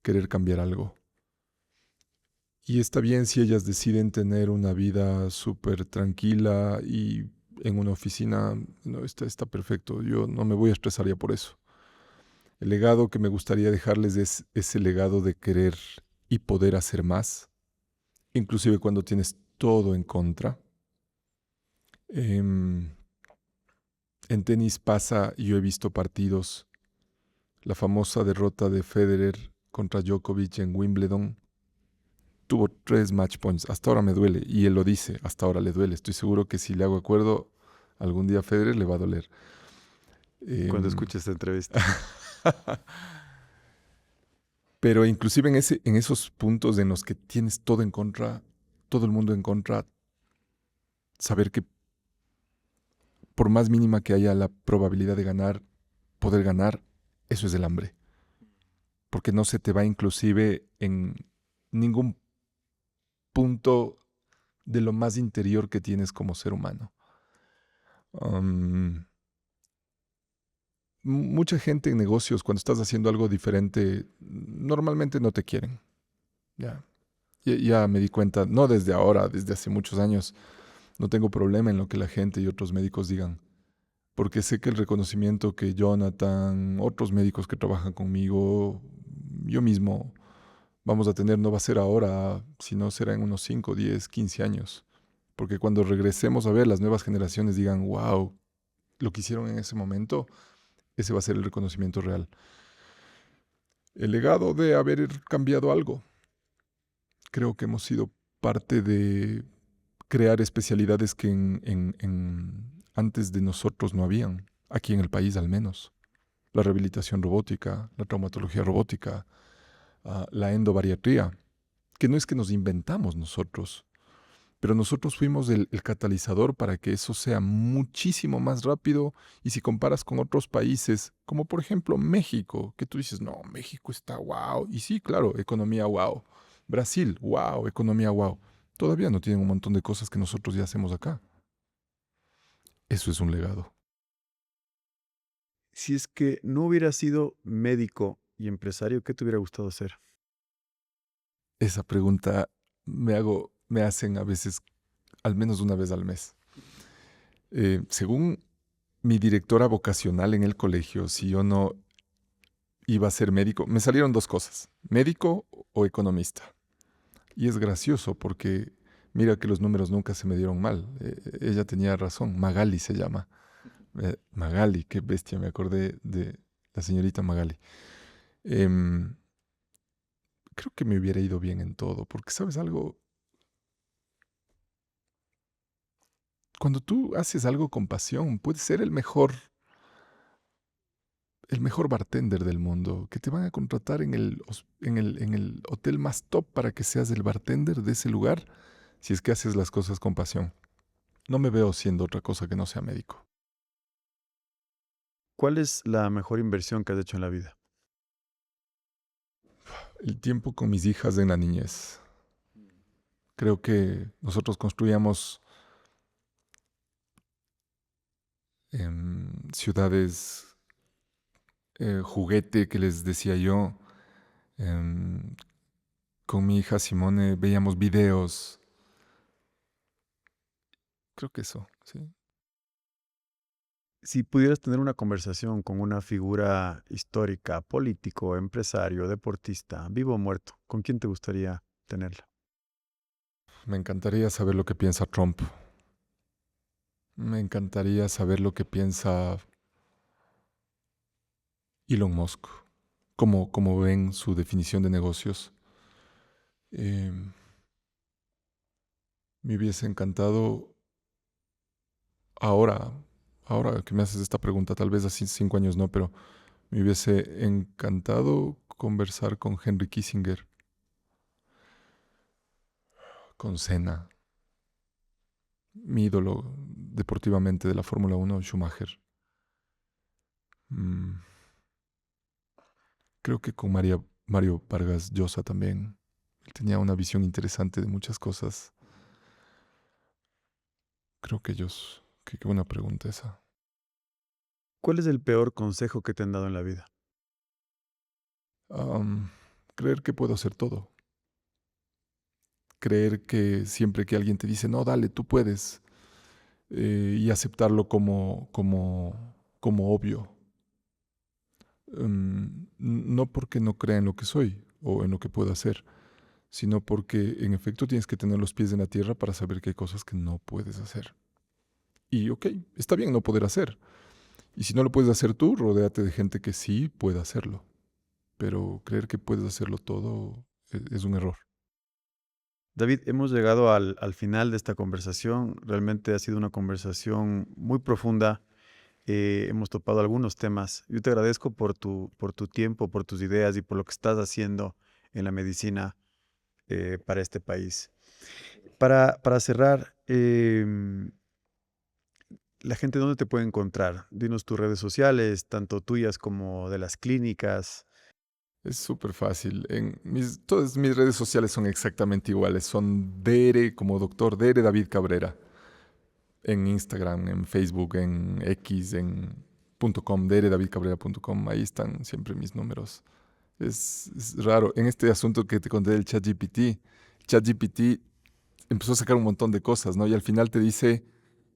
querer cambiar algo. Y está bien si ellas deciden tener una vida súper tranquila y en una oficina, no, está perfecto, yo no me voy a estresar ya por eso. El legado que me gustaría dejarles es ese legado de querer y poder hacer más, inclusive cuando tienes todo en contra. Em, en tenis pasa, y yo he visto partidos, la famosa derrota de Federer contra Djokovic en Wimbledon. Tuvo 3 match points. Hasta ahora me duele. Y él lo dice, hasta ahora le duele. Estoy seguro que si le hago acuerdo, algún día a Federer le va a doler. Cuando Em, escuches esta entrevista. Pero inclusive en esos puntos en los que tienes todo en contra, todo el mundo en contra, saber que por más mínima que haya la probabilidad de ganar, poder ganar, eso es el hambre. Porque no se te va inclusive en ningún punto de lo más interior que tienes como ser humano. Um, Mucha gente en negocios, cuando estás haciendo algo diferente, normalmente no te quieren. Ya, ya me di cuenta, no desde ahora, desde hace muchos años, no tengo problema en lo que la gente y otros médicos digan, porque sé que el reconocimiento que Jonathan, otros médicos que trabajan conmigo, yo mismo, vamos a tener no va a ser ahora, sino será en unos 5, 10, 15 años. Porque cuando regresemos a ver las nuevas generaciones digan, wow, lo que hicieron en ese momento, ese va a ser el reconocimiento real. El legado de haber cambiado algo. Creo que hemos sido parte de crear especialidades que antes de nosotros no habían, aquí en el país al menos. La rehabilitación robótica, la traumatología robótica, la endobariatría, que no es que nos inventamos nosotros, pero nosotros fuimos el catalizador para que eso sea muchísimo más rápido. Y si comparas con otros países, como por ejemplo México, que tú dices, no, México está wow. Y sí, claro, economía wow. Brasil, wow, economía wow. Todavía no tienen un montón de cosas que nosotros ya hacemos acá. Eso es un legado. Si es que no hubieras sido médico y empresario, ¿qué te hubiera gustado ser? Esa pregunta me hacen a veces al menos una vez al mes. Según mi directora vocacional en el colegio, si yo no iba a ser médico, me salieron dos cosas, médico o economista. Y es gracioso porque mira que los números nunca se me dieron mal. Ella tenía razón, Magali se llama. Magali, qué bestia, me acordé de la señorita Magali. Em, Creo que me hubiera ido bien en todo, porque sabes algo, cuando tú haces algo con pasión, puedes ser el mejor bartender del mundo, que te van a contratar en el hotel más top para que seas el bartender de ese lugar, si es que haces las cosas con pasión. No me veo siendo otra cosa que no sea médico. ¿Cuál es la mejor inversión que has hecho en la vida? El tiempo con mis hijas en la niñez. Creo que nosotros construíamos ciudades juguete que les decía yo. Em, con mi hija Simone veíamos videos. Creo que eso, sí. Si pudieras tener una conversación con una figura histórica, político, empresario, deportista, vivo o muerto, ¿con quién te gustaría tenerla? Me encantaría saber lo que piensa Trump. Me encantaría saber lo que piensa Elon Musk. Cómo ven su definición de negocios. Em, Me hubiese encantado ahora, ahora que me haces esta pregunta, tal vez hace 5 años no, pero me hubiese encantado conversar con Henry Kissinger, con Senna, mi ídolo deportivamente de la Fórmula 1, Schumacher. Mm, Creo que con Mario Vargas Llosa también. Él tenía una visión interesante de muchas cosas. Creo que ellos, qué buena pregunta esa. ¿Cuál es el peor consejo que te han dado en la vida? Am, Creer que puedo hacer todo. Creer que siempre que alguien te dice, no, dale, tú puedes, y aceptarlo como obvio. no porque no crea en lo que soy o en lo que puedo hacer, sino porque en efecto tienes que tener los pies en la tierra para saber que hay cosas que no puedes hacer. Y ok, está bien no poder hacer. Y si no lo puedes hacer tú, rodéate de gente que sí pueda hacerlo. Pero creer que puedes hacerlo todo es un error. David, hemos llegado al final de esta conversación. Realmente ha sido una conversación muy profunda. Hemos topado algunos temas. Yo te agradezco por tu tiempo, por tus ideas y por lo que estás haciendo en la medicina para este país. Para cerrar, la gente, ¿dónde te puede encontrar? Dinos tus redes sociales, tanto tuyas como de las clínicas. Es súper fácil. Todas mis redes sociales son exactamente iguales. Son Dere, como doctor Dere David Cabrera. En Instagram, en Facebook, en X, en .com, deredavidcabrera.com. Ahí están siempre mis números. Es raro. En este asunto que te conté del ChatGPT empezó a sacar un montón de cosas, ¿no? Y al final te dice,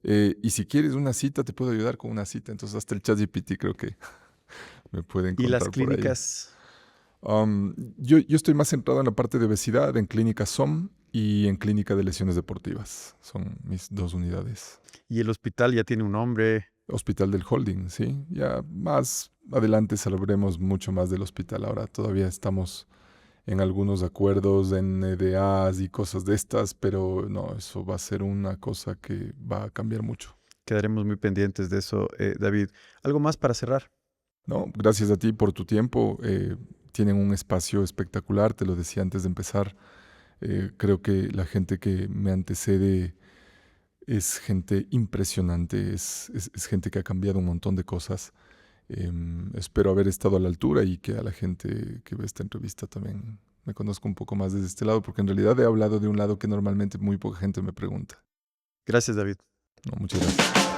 y si quieres una cita, te puedo ayudar con una cita. Entonces hasta el ChatGPT creo que me puede Y las encontrar por ahí. clínicas, Yo estoy más centrado en la parte de obesidad, en clínica SOM y en clínica de lesiones deportivas. Son mis dos unidades. y el hospital ya tiene un nombre. Hospital del Holding, sí. Ya más adelante sabremos mucho más del hospital. Ahora todavía estamos en algunos acuerdos, en EDAs y cosas de estas, pero no, eso va a ser una cosa que va a cambiar mucho. Quedaremos muy pendientes de eso, David. ¿Algo más para cerrar? No, gracias a ti por tu tiempo. Tienen un espacio espectacular, te lo decía antes de empezar. Creo que la gente que me antecede es gente impresionante, es gente que ha cambiado un montón de cosas. Espero haber estado a la altura y que a la gente que ve esta entrevista también me conozca un poco más desde este lado, porque en realidad he hablado de un lado que normalmente muy poca gente me pregunta. Gracias, David. No, muchas gracias.